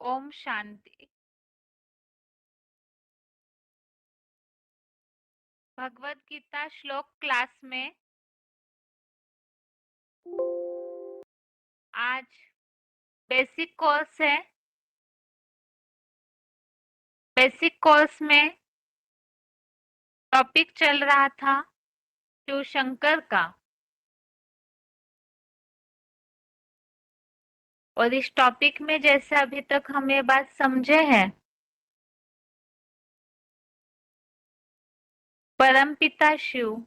ओम शांति। भगवत गीता श्लोक क्लास में आज बेसिक कोर्स है। बेसिक कोर्स में टॉपिक चल रहा था शिव शंकर का, और इस टॉपिक में जैसे अभी तक हम ये बात समझे हैं, परमपिता शिव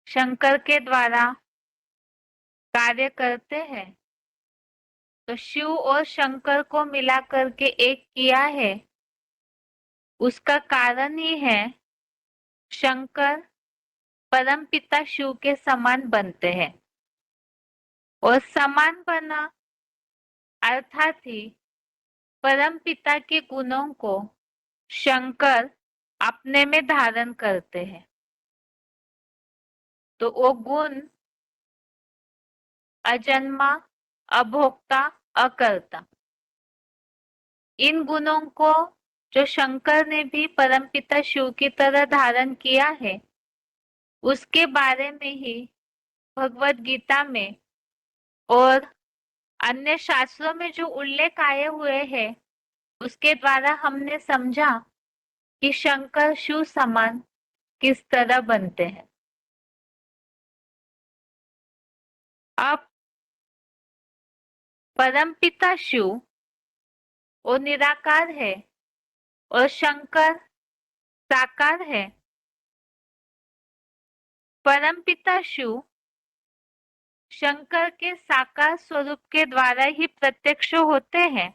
शंकर के द्वारा कार्य करते हैं। तो शिव और शंकर को मिला करके एक किया है, उसका कारण ही है शंकर परमपिता शिव के समान बनते हैं। और समान बना अर्थात ही परमपिता के गुणों को शंकर अपने में धारण करते हैं। तो वो गुण अजन्मा, अभोक्ता, अकर्ता, इन गुणों को जो शंकर ने भी परमपिता शिव की तरह धारण किया है, उसके बारे में ही भगवत गीता में और अन्य शास्त्रों में जो उल्लेख आए हुए हैं, उसके द्वारा हमने समझा कि शंकर शिव समान किस तरह बनते हैं। अब परमपिता शिव वो निराकार है और शंकर साकार है। परमपिता शिव शंकर के साकार स्वरूप के द्वारा ही प्रत्यक्ष होते हैं।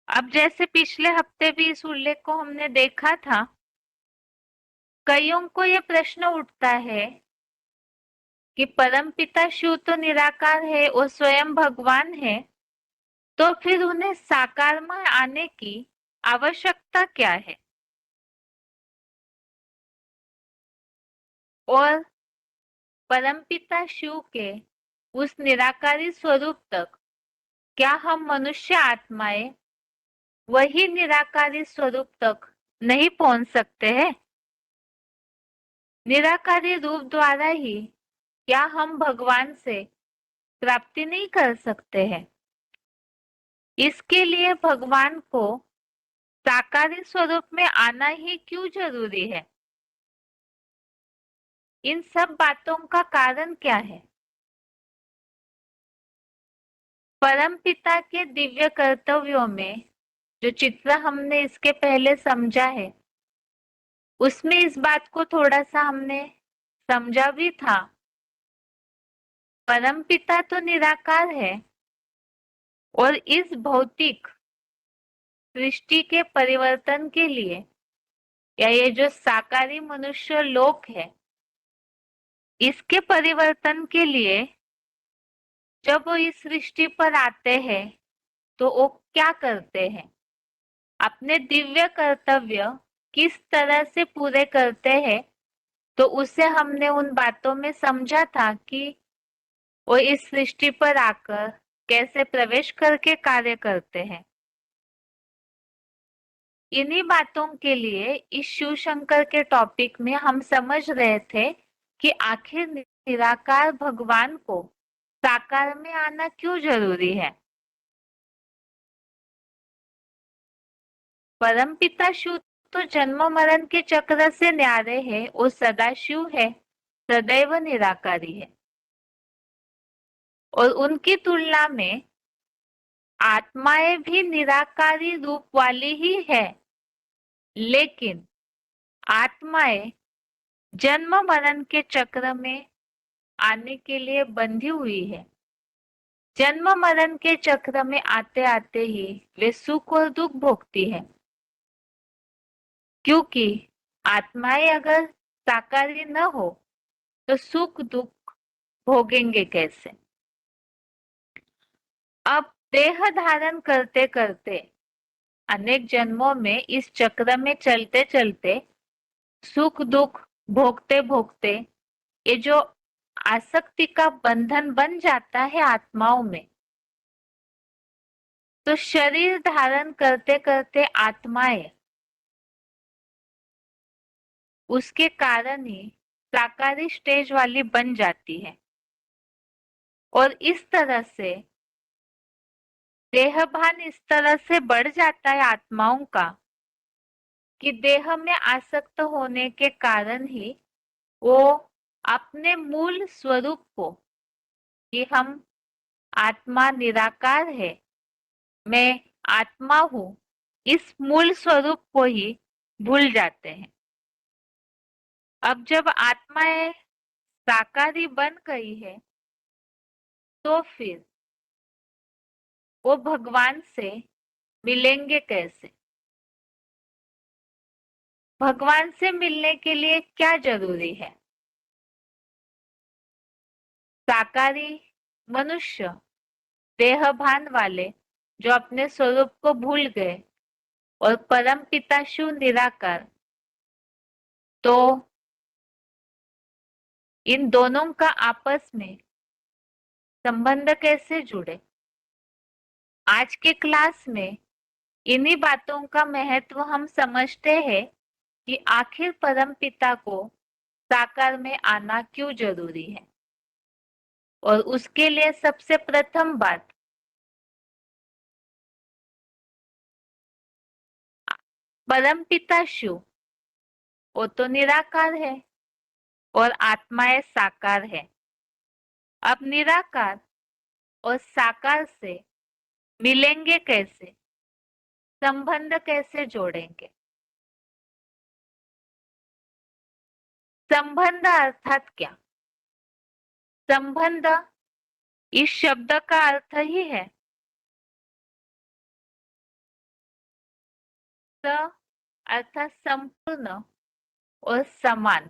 अब जैसे पिछले हफ्ते भी इस उल्लेख को हमने देखा था, कईयों को यह प्रश्न उठता है कि परमपिता शिव तो निराकार है और स्वयं भगवान है, तो फिर उन्हें साकार में आने की आवश्यकता क्या है? और परमपिता शिव के उस निराकारी स्वरूप तक क्या हम मनुष्य आत्माएं वही निराकारी स्वरूप तक नहीं पहुंच सकते हैं? निराकारी रूप द्वारा ही क्या हम भगवान से प्राप्ति नहीं कर सकते हैं? इसके लिए भगवान को साकारी स्वरूप में आना ही क्यों जरूरी है? इन सब बातों का कारण क्या है? परमपिता के दिव्य कर्तव्यों में जो चित्र हमने इसके पहले समझा है, उसमें इस बात को थोड़ा सा हमने समझा भी था। परमपिता तो निराकार है और इस भौतिक सृष्टि के परिवर्तन के लिए, या ये जो साकारी मनुष्य लोक है, इसके परिवर्तन के लिए जब वो इस सृष्टि पर आते हैं तो वो क्या करते हैं? अपने दिव्य कर्तव्य किस तरह से पूरे करते हैं? तो उसे हमने उन बातों में समझा था कि वो इस सृष्टि पर आकर कैसे प्रवेश करके कार्य करते हैं। इन्हीं बातों के लिए इस शिव शंकर के टॉपिक में हम समझ रहे थे कि आखिर निराकार भगवान को साकार में आना क्यों जरूरी है। परमपिता शिव तो जन्म मरण के चक्र से न्यारे है और सदाशिव है, सदैव निराकारी है। और उनकी तुलना में आत्माएं भी निराकारी रूप वाली ही है, लेकिन आत्माएं जन्म मरण के चक्र में आने के लिए बंधी हुई है। जन्म मरण के चक्र में आते आते ही वे सुख और दुख भोगती है, क्योंकि आत्माएं अगर साकारी न हो तो सुख दुख भोगेंगे कैसे? अब देह धारण करते करते अनेक जन्मों में इस चक्र में चलते चलते सुख दुख भोगते भोगते ये जो आसक्ति का बंधन बन जाता है आत्माओं में, तो शरीर धारण करते करते आत्माएं उसके कारण ही साकारी स्टेज वाली बन जाती है। और इस तरह से देहभान इस तरह से बढ़ जाता है आत्माओं का कि देह में आसक्त होने के कारण ही वो अपने मूल स्वरूप को, कि हम आत्मा निराकार है, मैं आत्मा हूं, इस मूल स्वरूप को ही भूल जाते हैं। अब जब आत्माएं साकारी बन गई है तो फिर वो भगवान से मिलेंगे कैसे? भगवान से मिलने के लिए क्या जरूरी है? साकारी मनुष्य देहभान वाले जो अपने स्वरूप को भूल गए और परम पिता शिव निराकार, तो इन दोनों का आपस में संबंध कैसे जुड़े? आज के क्लास में इन्हीं बातों का महत्व हम समझते हैं कि आखिर परम पिता को साकार में आना क्यों जरूरी है। और उसके लिए सबसे प्रथम बात, परम पिता शिव वो तो निराकार है और आत्माएं साकार है। अब निराकार और साकार से मिलेंगे कैसे? संबंध कैसे जोड़ेंगे? संबंध अर्थात क्या? संबंध इस शब्द का अर्थ ही है स अर्थात संपूर्ण और समान,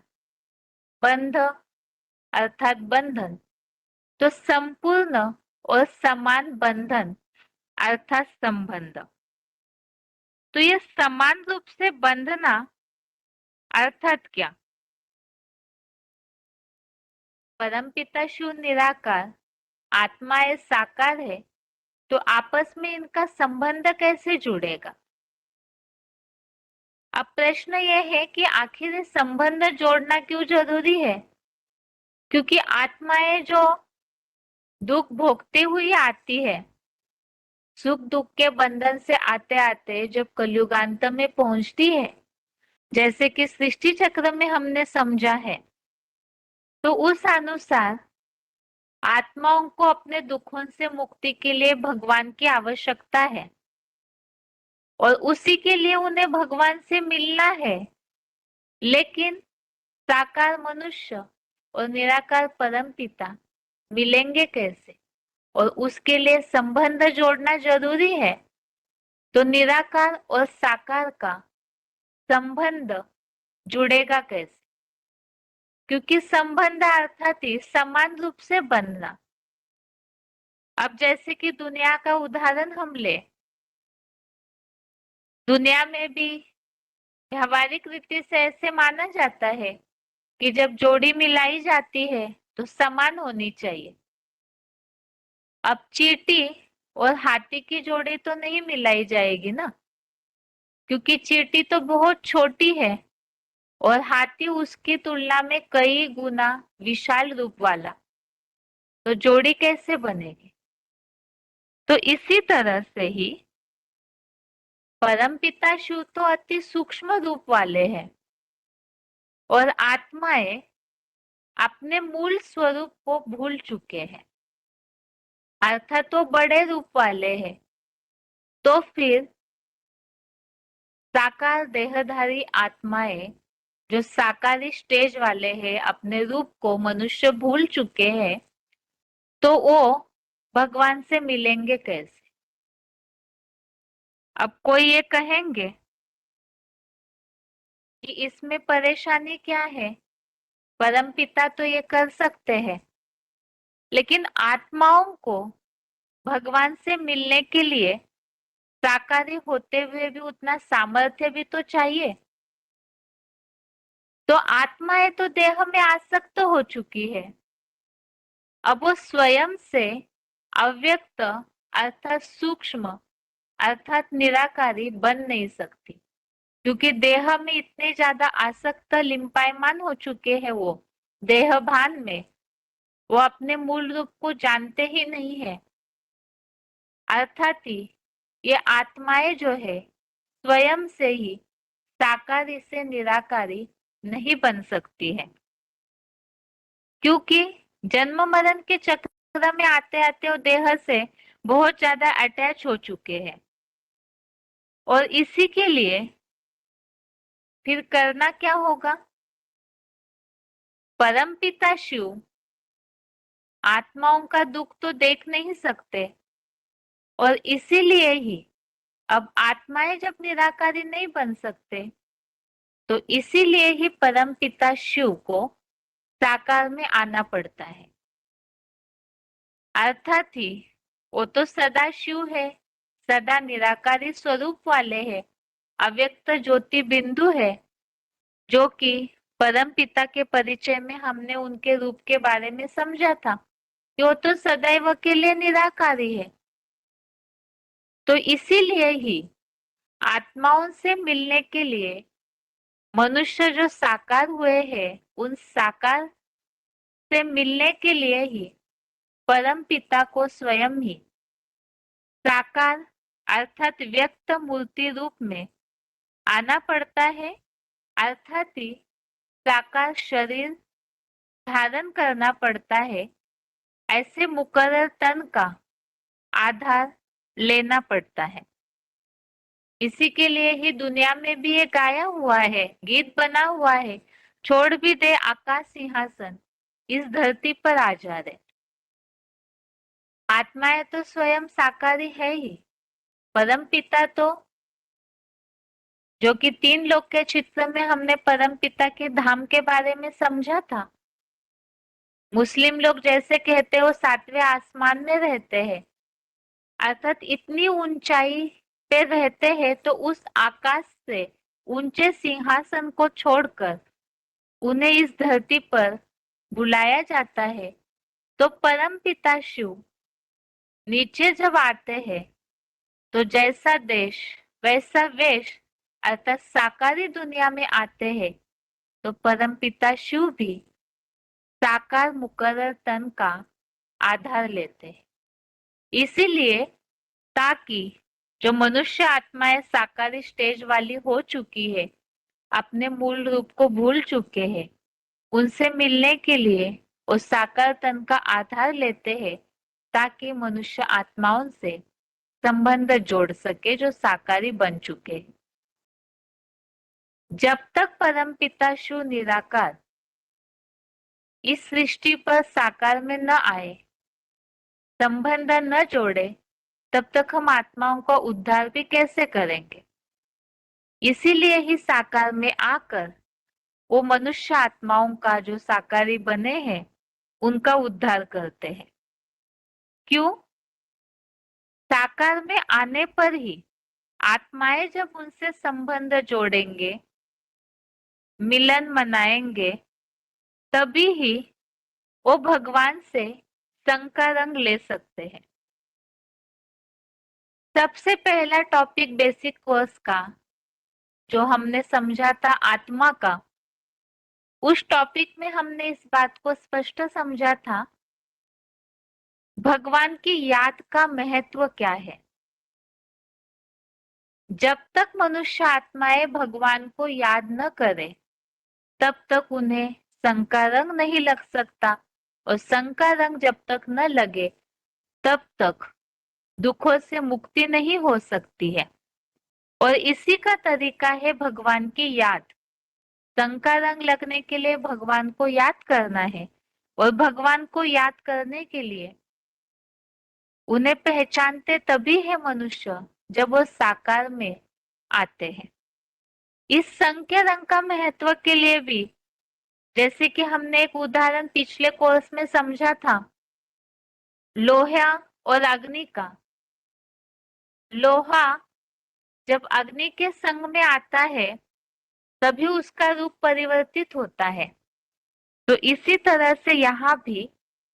बंध अर्थात बंधन, तो संपूर्ण और समान बंधन अर्थात संबंध। तो ये समान रूप से बंधना अर्थात क्या? परमपिता शिव निराकार, आत्माएं साकार है, तो आपस में इनका संबंध कैसे जुड़ेगा? अब प्रश्न यह है कि आखिर ये संबंध जोड़ना क्यों जरूरी है? क्योंकि आत्माएं जो दुख भोगते हुए आती है, सुख दुख के बंधन से आते आते जब कलयुगांत में पहुंचती है, जैसे कि सृष्टि चक्र में हमने समझा है, तो उस अनुसार आत्माओं को अपने दुखों से मुक्ति के लिए भगवान की आवश्यकता है और उसी के लिए उन्हें भगवान से मिलना है। लेकिन साकार मनुष्य और निराकार परम पिता मिलेंगे कैसे? और उसके लिए संबंध जोड़ना जरूरी है। तो निराकार और साकार का संबंध जुड़ेगा कैसे? क्योंकि संबंध अर्थात ही समान रूप से बनना। अब जैसे कि दुनिया का उदाहरण हम ले, दुनिया में भी व्यावहारिक रीति से ऐसे माना जाता है कि जब जोड़ी मिलाई जाती है तो समान होनी चाहिए। अब चींटी और हाथी की जोड़ी तो नहीं मिलाई जाएगी ना, क्योंकि चींटी तो बहुत छोटी है और हाथी उसकी तुलना में कई गुना विशाल रूप वाला, तो जोड़ी कैसे बनेगी? तो इसी तरह से ही परमपिता शिव तो अति सूक्ष्म रूप वाले हैं और आत्माएं अपने मूल स्वरूप को भूल चुके हैं, अर्थात तो बड़े रूप वाले हैं। तो फिर साकार देहधारी आत्माएं जो साकारी स्टेज वाले हैं, अपने रूप को मनुष्य भूल चुके हैं, तो वो भगवान से मिलेंगे कैसे? अब कोई ये कहेंगे कि इसमें परेशानी क्या है, परम पिता तो ये कर सकते हैं, लेकिन आत्माओं को भगवान से मिलने के लिए साकारी होते हुए भी उतना सामर्थ्य भी तो चाहिए। तो आत्माएं तो देह में आसक्त हो चुकी है, अब वो स्वयं से अव्यक्त अर्थात सूक्ष्म अर्थात निराकारी बन नहीं सकती, क्योंकि देह में इतने ज्यादा आसक्त लिंपायमान हो चुके हैं वो देह भान में, वो अपने मूल रूप को जानते ही नहीं है। अर्थात ही ये आत्माएं जो है स्वयं से ही साकारी से निराकारी नहीं बन सकती है, क्योंकि जन्म मरण के चक्र में आते आते वो देह से बहुत ज्यादा अटैच हो चुके हैं। और इसी के लिए फिर करना क्या होगा? परमपिता शिव आत्माओं का दुख तो देख नहीं सकते, और इसीलिए ही अब आत्माएं जब निराकारी नहीं बन सकते, तो इसीलिए ही परमपिता शिव को साकार में आना पड़ता है। अर्थात ही वो तो सदा शिव है, सदा निराकारी स्वरूप वाले हैं, अव्यक्त ज्योति बिंदु है, जो कि परम पिता के परिचय में हमने उनके रूप के बारे में समझा था कि वो तो सदैव के लिए निराकारी है। तो इसीलिए ही आत्माओं से मिलने के लिए मनुष्य जो साकार हुए हैं, उन साकार से मिलने के लिए ही परम पिता को स्वयं ही साकार अर्थात व्यक्त मूर्ति रूप में आना पड़ता है, अर्थात ही साकार शरीर धारण करना पड़ता है। ऐसे मुकर्रर तन का आधार लेना पड़ता है। इसी के लिए ही दुनिया में भी ये गाया हुआ है, गीत बना हुआ है, छोड़ भी दे आकाश सिंहासन, इस धरती पर आ जा रे। आत्माएं तो स्वयं साकारी है ही, परम पिता तो, जो कि तीन लोक के चित्र में हमने परम पिता के धाम के बारे में समझा था। मुस्लिम लोग जैसे कहते हैं वो सातवें आसमान में रहते हैं, अर्थात इतनी ऊंचाई पे रहते हैं, तो उस आकाश से ऊंचे सिंहासन को छोड़कर उन्हें इस धरती पर बुलाया जाता है। तो परम पिता शिव नीचे जब आते हैं, तो जैसा देश वैसा वेश अर्थात साकारी दुनिया में आते हैं, तो परम पिता शिव भी साकार मुकर्रर तन का आधार लेते हैं। इसीलिए ताकि जो मनुष्य आत्माएं साकारी स्टेज वाली हो चुकी है, अपने मूल रूप को भूल चुके हैं, उनसे मिलने के लिए वो साकार तन का आधार लेते हैं, ताकि मनुष्य आत्माओं से संबंध जोड़ सके जो साकारी बन चुके हैं। जब तक परमपिता शिव निराकार इस सृष्टि पर साकार में न आए, संबंध न जोड़े, तब तक हम आत्माओं का उद्धार भी कैसे करेंगे? इसीलिए ही साकार में आकर वो मनुष्य आत्माओं का जो साकारी बने हैं, उनका उद्धार करते हैं। क्यों? साकार में आने पर ही आत्माएं जब उनसे संबंध जोड़ेंगे, मिलन मनाएंगे, तभी ही वो भगवान से संग का रंग ले सकते हैं। सबसे पहला टॉपिक बेसिक कोर्स का जो हमने समझा था आत्मा का, उस टॉपिक में हमने इस बात को स्पष्ट समझा था, भगवान की याद का महत्व क्या है। जब तक मनुष्य आत्माएं भगवान को याद न करे, तब तक उन्हें संग का रंग नहीं लग सकता, और संग का रंग जब तक न लगे, तब तक दुखों से मुक्ति नहीं हो सकती है। और इसी का तरीका है भगवान की याद। संग का रंग लगने के लिए भगवान को याद करना है, और भगवान को याद करने के लिए उन्हें पहचानते तभी है मनुष्य जब वो साकार में आते हैं। इस संग के रंग का महत्व के लिए भी, जैसे कि हमने एक उदाहरण पिछले कोर्स में समझा था, लोहा और अग्नि का। लोहा जब अग्नि के संग में आता है, तभी उसका रूप परिवर्तित होता है। तो इसी तरह से यहाँ भी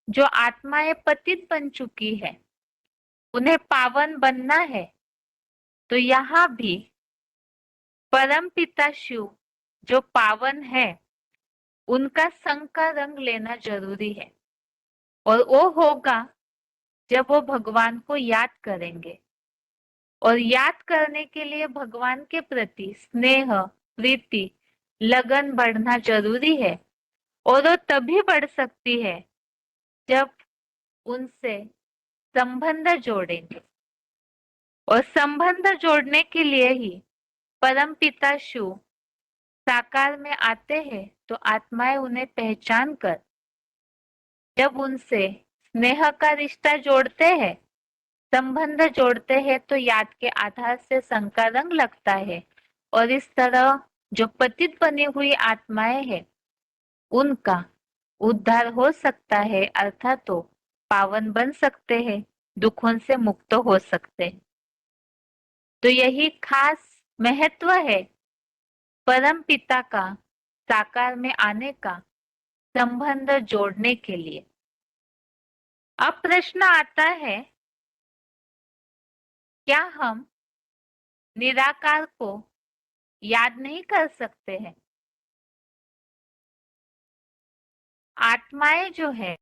जो आत्माएं पतित बन चुकी है उन्हें पावन बनना है, तो यहाँ भी परम पिता शिव जो पावन है उनका संग का रंग लेना जरूरी है। और वो होगा जब वो भगवान को याद करेंगे। और याद करने के लिए भगवान के प्रति स्नेह, प्रीति, लगन बढ़ना जरूरी है। और वो तभी बढ़ सकती है जब उनसे संबंध जोड़ेंगे। और संबंध जोड़ने के लिए ही परम पिता शिव साकार में आते हैं, तो आत्माएं उन्हें पहचान कर जब उनसे स्नेह का रिश्ता जोड़ते हैं, संबंध जोड़ते हैं, तो याद के आधार से संग रंग लगता है। और इस तरह जो पतित बनी हुई आत्माएं हैं उनका उद्धार हो सकता है, अर्थात तो पावन बन सकते हैं, दुखों से मुक्त हो सकते हैं। तो यही खास महत्व है परम पिता का साकार में आने का, संबंध जोड़ने के लिए। अब प्रश्न आता है, क्या हम निराकार को याद नहीं कर सकते हैं? आत्माएं जो है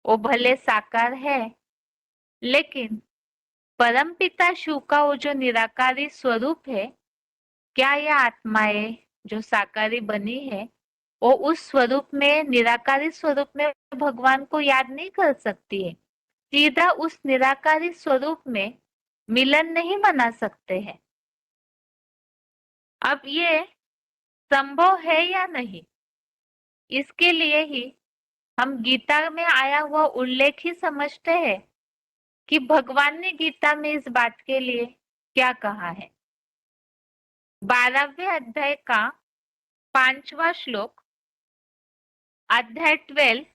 वो भले साकार है, लेकिन परमपिता शिव का वो जो निराकारी स्वरूप है, क्या यह आत्माएं जो साकारी बनी है वो उस स्वरूप में, निराकारी स्वरूप में भगवान को याद नहीं कर सकती है? सीधा उस निराकारी स्वरूप में मिलन नहीं बना सकते हैं? अब ये संभव है या नहीं, इसके लिए ही हम गीता में आया हुआ उल्लेख ही समझते हैं कि भगवान ने गीता में इस बात के लिए क्या कहा है। 12वें अध्याय का 5वां श्लोक, अध्याय 12,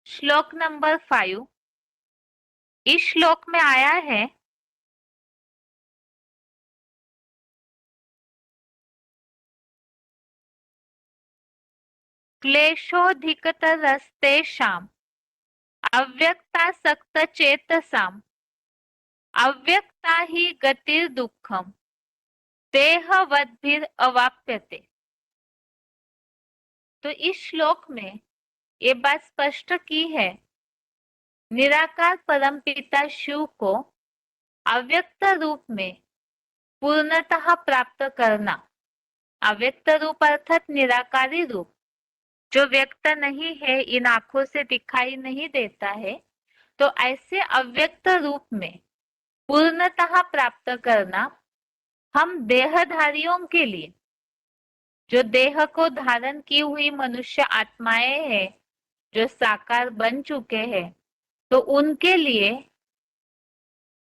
श्लोक नंबर 5। इस श्लोक में आया है, क्लेशोऽधिकतरस्तेषाम् अव्यक्तासक्तचेतसाम् अव्यक्ता ही गतिर्दुःखम् देहवद्भिरवाप्यते। तो इस श्लोक में ये बात स्पष्ट की है, निराकार परमपिता शिव को अव्यक्त रूप में पूर्णतः प्राप्त करना। अव्यक्त रूप अर्थात निराकारी रूप जो व्यक्त नहीं है, इन आंखों से दिखाई नहीं देता है, तो ऐसे अव्यक्त रूप में पूर्णतः प्राप्त करना हम देहधारियों के लिए, जो देह को धारण की हुई मनुष्य आत्माएं हैं, जो साकार बन चुके हैं, तो उनके लिए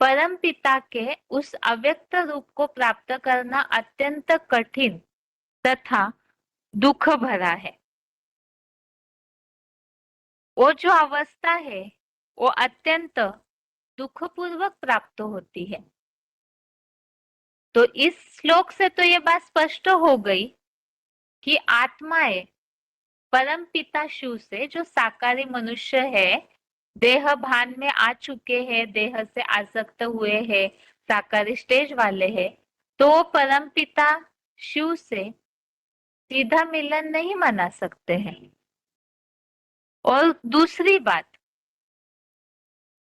परम पिता के उस अव्यक्त रूप को प्राप्त करना अत्यंत कठिन तथा दुख भरा है। वो जो अवस्था है वो अत्यंत दुखपूर्वक प्राप्त होती है। तो इस श्लोक से तो ये बात स्पष्ट हो गई कि आत्माएं परम पिता शिव से, जो साकारी मनुष्य है, देह भान में आ चुके हैं, देह से आसक्त हुए हैं, साकारी स्टेज वाले हैं, तो वो परम पिता शिव से सीधा मिलन नहीं मना सकते हैं। और दूसरी बात,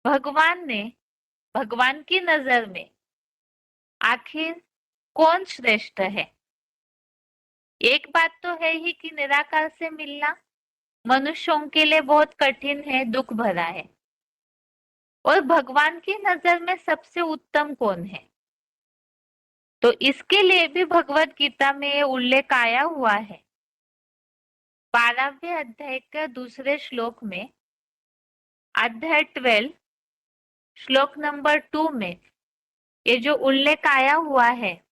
भगवान की नजर में आखिर कौन श्रेष्ठ है? एक बात तो है ही कि निराकार से मिलना मनुष्यों के लिए बहुत कठिन है, दुख भरा है। और भगवान की नजर में सबसे उत्तम कौन है? तो इसके लिए भी भगवत गीता में ये उल्लेख आया हुआ है। 12वें अध्याय के दूसरे श्लोक में, अध्याय 12, श्लोक नंबर 2 में ये जो उल्लेख आया हुआ है,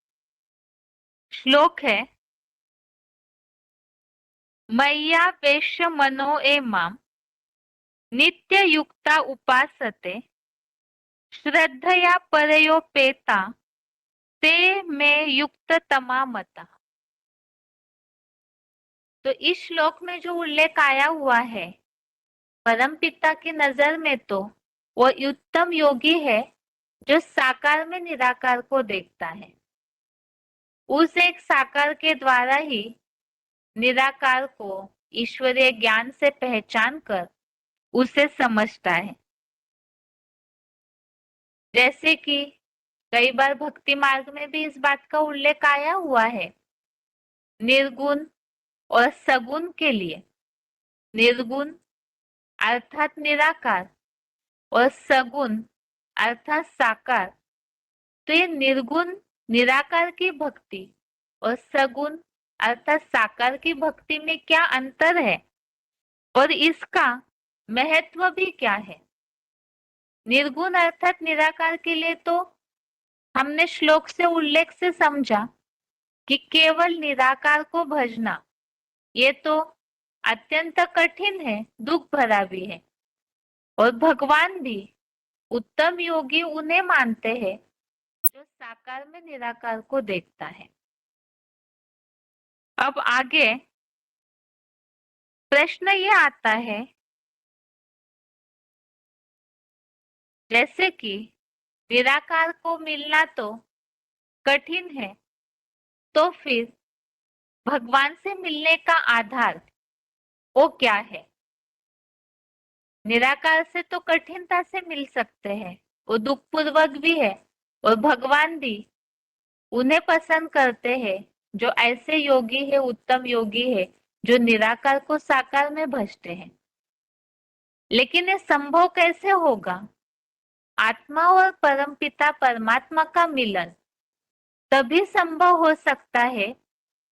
श्लोक है, मय्या वेश्य मनो ए माम नित्य युक्ता उपासते श्रद्धया परयोपेता ते में युक्त तमा मता। तो इस श्लोक में जो उल्लेख आया हुआ है, परमपिता की नजर में तो वो उत्तम योगी है जो साकार में निराकार को देखता है। उस एक साकार के द्वारा ही निराकार को ईश्वरीय ज्ञान से पहचान कर उसे समझता है। जैसे कि कई बार भक्ति मार्ग में भी इस बात का उल्लेख आया हुआ है। निर्गुण और सगुण के लिए निर्गुण अर्थात निराकार और सगुण अर्थात साकार। तो ये निर्गुण निराकार की भक्ति और सगुण अर्थात साकार की भक्ति में क्या अंतर है और इसका महत्व भी क्या है। निर्गुण अर्थात निराकार के लिए तो हमने श्लोक से उल्लेख से समझा कि केवल निराकार को भजना ये तो अत्यंत कठिन है, दुख भरा भी है। और भगवान भी उत्तम योगी उन्हें मानते हैं जो साकार में निराकार को देखता है। अब आगे प्रश्न ये आता है, जैसे कि निराकार को मिलना तो कठिन है, तो फिर भगवान से मिलने का आधार वो क्या है। निराकार से तो कठिनता से मिल सकते हैं, वो दुख पूर्वक भी है और भगवान भी उन्हें पसंद करते हैं जो ऐसे योगी है, उत्तम योगी है जो निराकार को साकार में भजते हैं। लेकिन ये संभव कैसे होगा। आत्मा और परमपिता परमात्मा का मिलन तभी संभव हो सकता है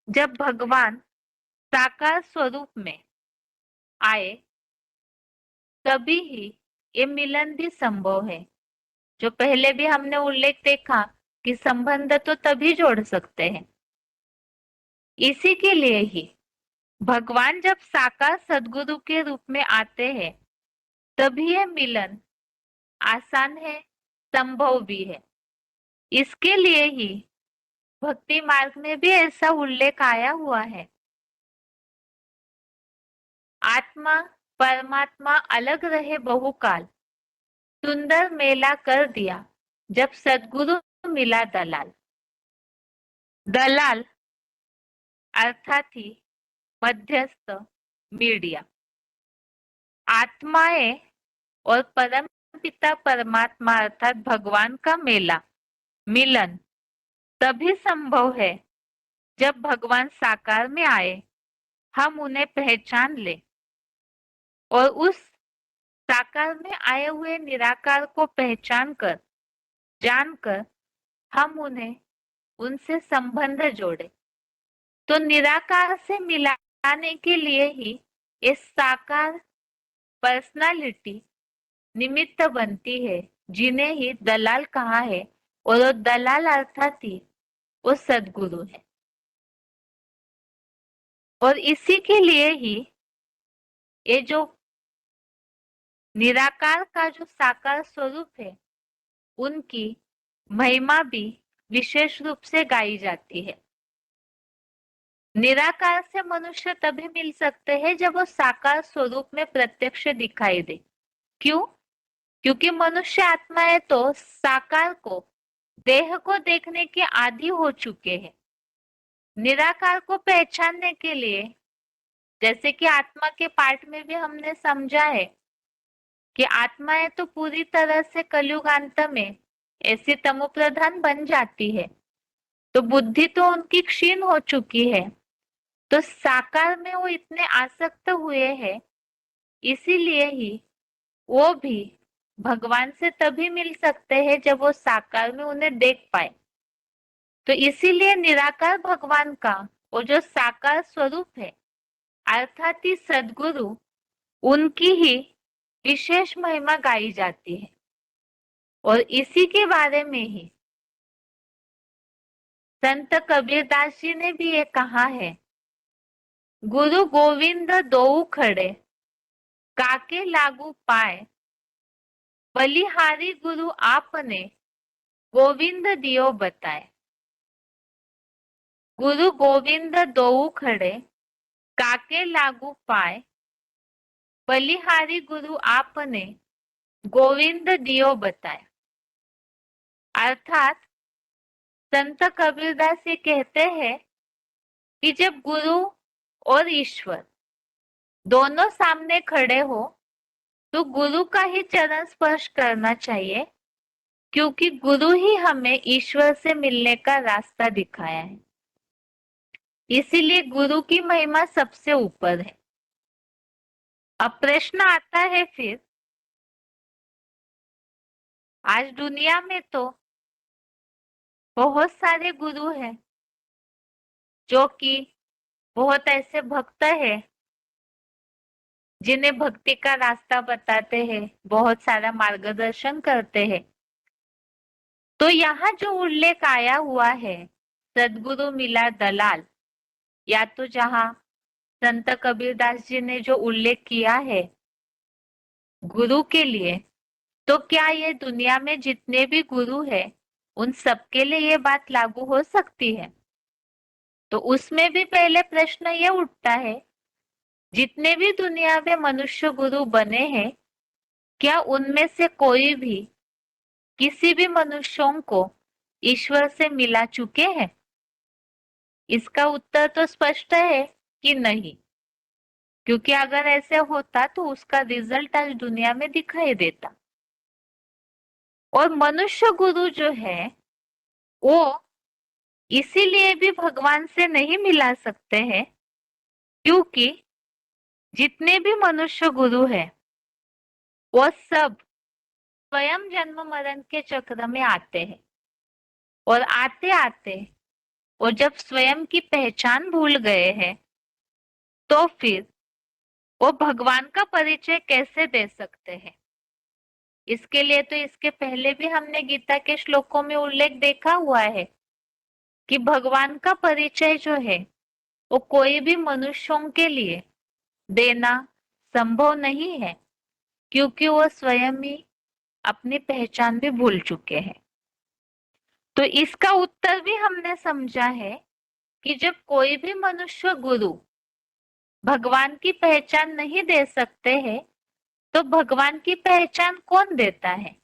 जब भगवान साकार स्वरूप में आए, तभी ही ये मिलन भी संभव है। जो पहले भी हमने उल्लेख देखा कि संबंध तो तभी जोड़ सकते हैं। इसी के लिए ही भगवान जब साकार सद्गुरु के रूप में आते हैं, तभी यह मिलन आसान है, संभव भी है। इसके लिए ही भक्ति मार्ग में भी ऐसा उल्लेख आया हुआ है। आत्मा परमात्मा अलग रहे बहुकाल, सुंदर मेला कर दिया जब सद्गुरु मिला दलाल। दलाल अर्थात ही मध्यस्थ, मीडिया। आत्माएं और परम पिता परमात्मा अर्थात भगवान का मेला, मिलन तभी संभव है जब भगवान साकार में आए, हम उन्हें पहचान ले और उस साकार में आए हुए निराकार को पहचान कर, जानकर हम उन्हें उनसे संबंध जोड़े। तो निराकार से मिलाने के लिए ही इस साकार पर्सनालिटी निमित्त बनती है, जिन्हें ही दलाल कहा है। और वो दलाल अर्थात ही वो सद्गुरु है। और इसी के लिए ही ये जो निराकार का जो साकार स्वरूप है, उनकी महिमा भी विशेष रूप से गाई जाती है। निराकार से मनुष्य तभी मिल सकते हैं जब वो साकार स्वरूप में प्रत्यक्ष दिखाई दे। क्यों? क्योंकि मनुष्य आत्माएं तो साकार को, देह को देखने के आदी हो चुके हैं। निराकार को पहचानने के लिए, जैसे कि आत्मा के पाठ में भी हमने समझा है कि आत्माएं तो पूरी तरह से कलयुगांत में ऐसी तमोप्रधान बन जाती है, तो बुद्धि तो उनकी क्षीण हो चुकी है। तो साकार में वो इतने आसक्त हुए हैं, इसीलिए ही वो भी भगवान से तभी मिल सकते हैं जब वो साकार में उन्हें देख पाए। तो इसीलिए निराकार भगवान का वो जो साकार स्वरूप है, अर्थात ही सद्गुरु, उनकी ही विशेष महिमा गाई जाती है। और इसी के बारे में ही संत कबीरदास जी ने भी ये कहा है, गुरु गोविंद दोऊ खड़े, काके लागू पाए, बलिहारी गुरु आपने, गोविंद दियो बताए। गुरु गोविंद दोऊ खड़े, काके लागू पाए, बलिहारी गुरु आपने गोविंद दियो बताए। अर्थात संत कबीरदास ये कहते हैं कि जब गुरु और ईश्वर दोनों सामने खड़े हो तो गुरु का ही चरण स्पर्श करना चाहिए, क्योंकि गुरु ही हमें ईश्वर से मिलने का रास्ता दिखाया है। इसीलिए गुरु की महिमा सबसे ऊपर है। अब प्रश्न आता है फिर, आज दुनिया में तो बहुत सारे गुरु हैं जो कि बहुत ऐसे भक्त हैं जिन्हें भक्ति का रास्ता बताते हैं, बहुत सारा मार्गदर्शन करते हैं। तो यहाँ जो उल्लेख आया हुआ है, सदगुरु मिला दलाल, या तो जहाँ संत कबीरदास जी ने जो उल्लेख किया है गुरु के लिए, तो क्या ये दुनिया में जितने भी गुरु हैं उन सबके लिए ये बात लागू हो सकती है? तो उसमें भी पहले प्रश्न ये उठता है, जितने भी दुनिया में मनुष्य गुरु बने हैं, क्या उनमें से कोई भी किसी भी मनुष्यों को ईश्वर से मिला चुके हैं? इसका उत्तर तो स्पष्ट है कि नहीं, क्योंकि अगर ऐसे होता तो उसका रिजल्ट आज दुनिया में दिखाई देता। और मनुष्य गुरु जो है वो इसीलिए भी भगवान से नहीं मिला सकते हैं, क्योंकि जितने भी मनुष्य गुरु हैं वो सब स्वयं जन्म मरण के चक्र में आते हैं, और आते आते वो जब स्वयं की पहचान भूल गए हैं तो फिर वो भगवान का परिचय कैसे दे सकते हैं? इसके लिए तो इसके पहले भी हमने गीता के श्लोकों में उल्लेख देखा हुआ है कि भगवान का परिचय जो है वो कोई भी मनुष्यों के लिए देना संभव नहीं है, क्योंकि वो स्वयं ही अपनी पहचान भी भूल चुके हैं। तो इसका उत्तर भी हमने समझा है कि जब कोई भी मनुष्य गुरु भगवान की पहचान नहीं दे सकते हैं, तो भगवान की पहचान कौन देता है?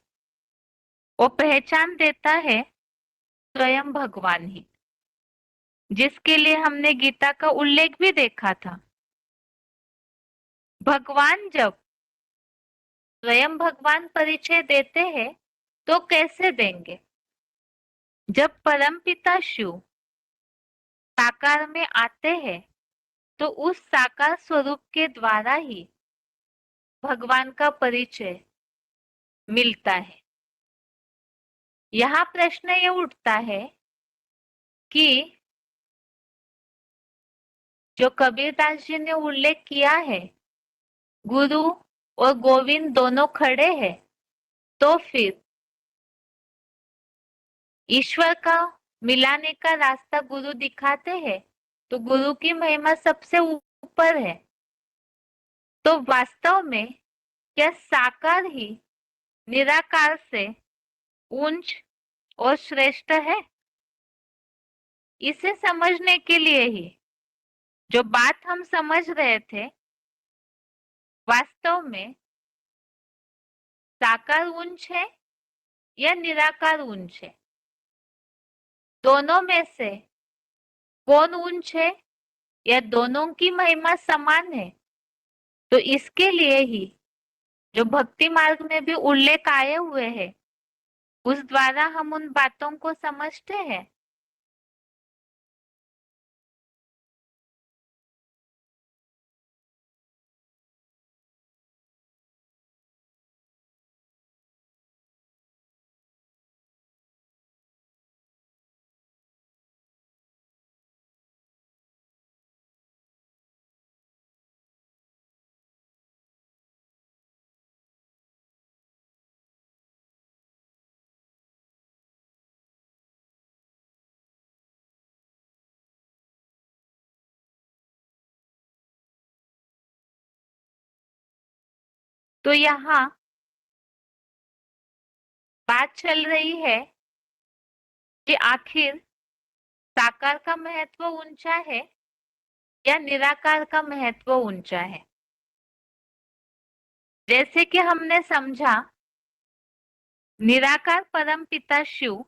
वो पहचान देता है स्वयं भगवान ही, जिसके लिए हमने गीता का उल्लेख भी देखा था। भगवान जब स्वयं भगवान परिचय देते हैं तो कैसे देंगे? जब परमपिता शिव साकार में आते हैं तो उस साकार स्वरूप के द्वारा ही भगवान का परिचय मिलता है। यहाँ प्रश्न ये उठता है कि जो कबीरदास जी ने उल्लेख किया है गुरु और गोविंद दोनों खड़े हैं, तो फिर ईश्वर का मिलाने का रास्ता गुरु दिखाते हैं, तो गुरु की महिमा सबसे ऊपर है। तो वास्तव में क्या साकार ही निराकार से उच्च और श्रेष्ठ है? इसे समझने के लिए ही जो बात हम समझ रहे थे, वास्तव में साकार उच्च है या निराकार उच्च है, दोनों में से कौन उच्च है या दोनों की महिमा समान है? तो इसके लिए ही जो भक्ति मार्ग में भी उल्लेख आए हुए हैं उस द्वारा हम उन बातों को समझते हैं। तो यहाँ बात चल रही है कि आखिर साकार का महत्व ऊंचा है या निराकार का महत्व ऊंचा है। जैसे कि हमने समझा, निराकार परमपिता शिव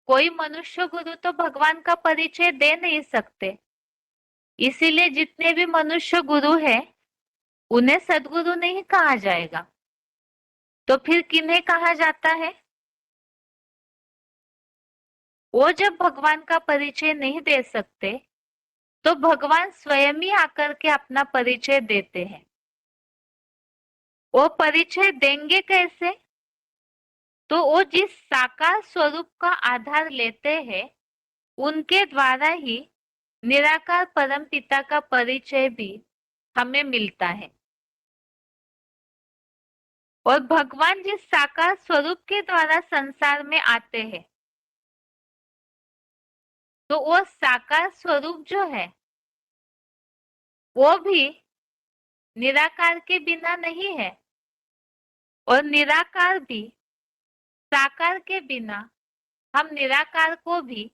कोई मनुष्य गुरु तो भगवान का परिचय दे नहीं सकते, इसीलिए जितने भी मनुष्य गुरु हैं उन्हें सद्गुरु नहीं कहा जाएगा। तो फिर किन्हें कहा जाता है? वो जब भगवान का परिचय नहीं दे सकते तो भगवान स्वयं ही आकर के अपना परिचय देते हैं। वो परिचय देंगे कैसे? तो वो जिस साकार स्वरूप का आधार लेते हैं उनके द्वारा ही निराकार परम पिता का परिचय भी हमें मिलता है। और भगवान जिस साकार स्वरूप के द्वारा संसार में आते हैं, तो वो साकार स्वरूप जो है वो भी निराकार के बिना नहीं है, और निराकार भी साकार के बिना हम निराकार को भी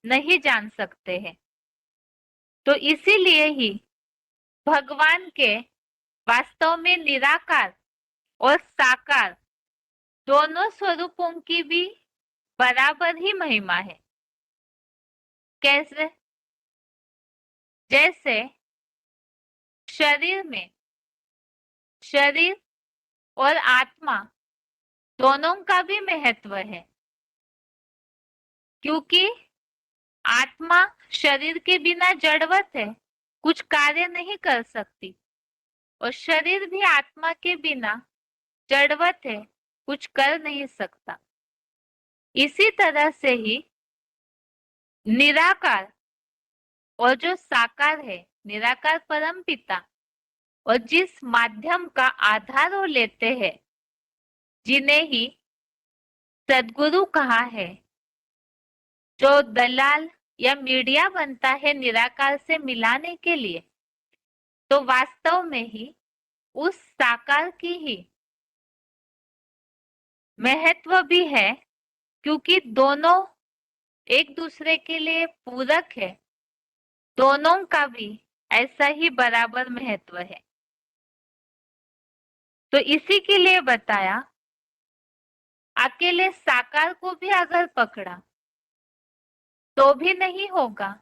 नहीं जान सकते हैं। तो इसीलिए ही भगवान के वास्तव में निराकार और साकार दोनों स्वरूपों की भी बराबर ही महिमा है। कैसे? जैसे शरीर में शरीर और आत्मा दोनों का भी महत्व है, क्योंकि आत्मा शरीर के बिना जड़वत है, कुछ कार्य नहीं कर सकती, और शरीर भी आत्मा के बिना जड़वत है, कुछ कर नहीं सकता। इसी तरह से ही निराकार और जो साकार है, निराकार परम पिता, और जिस माध्यम का आधार वो लेते हैं, जिन्हें ही सद्गुरु कहा है, जो दलाल या मीडिया बनता है निराकार से मिलाने के लिए, तो वास्तव में ही उस साकार की ही महत्व भी है, क्योंकि दोनों एक दूसरे के लिए पूरक है, दोनों का भी ऐसा ही बराबर महत्व है। तो इसी के लिए बताया, अकेले साकार को भी अगर पकड़ा तो भी नहीं होगा,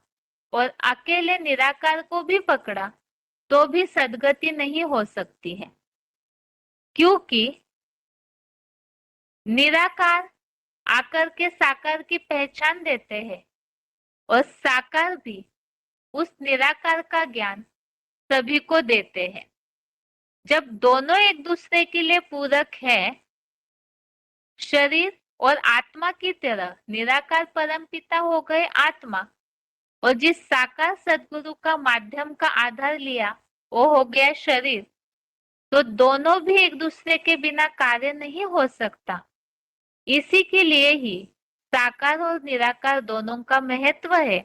और अकेले निराकार को भी पकड़ा तो भी सद्गति नहीं हो सकती है, क्योंकि निराकार आकर के साकार की पहचान देते हैं, और साकार भी उस निराकार का ज्ञान सभी को देते हैं। जब दोनों एक दूसरे के लिए पूरक है, शरीर और आत्मा की तरह निराकार परमपिता हो गए आत्मा, और जिस साकार सद्गुरु का माध्यम का आधार लिया वो हो गया शरीर, तो दोनों भी एक दूसरे के बिना कार्य नहीं हो सकता। इसी के लिए ही साकार और निराकार दोनों का महत्व है।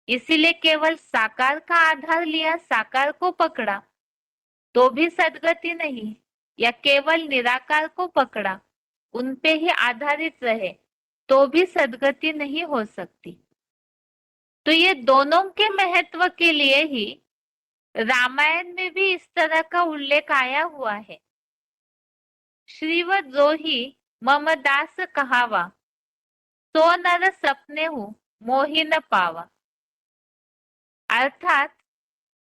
इसीलिए केवल साकार का आधार लिया, साकार को पकड़ा तो भी सद्गति नहीं, या केवल निराकार को पकड़ा उन पे ही आधारित रहे तो भी सद्गति नहीं हो सकती। तो ये दोनों के महत्व के लिए ही रामायण में भी इस तरह का उल्लेख आया हुआ है। श्रीवत जोही मम दास कहावा, सो नर सपने हूँ मोहि न पावा। अर्थात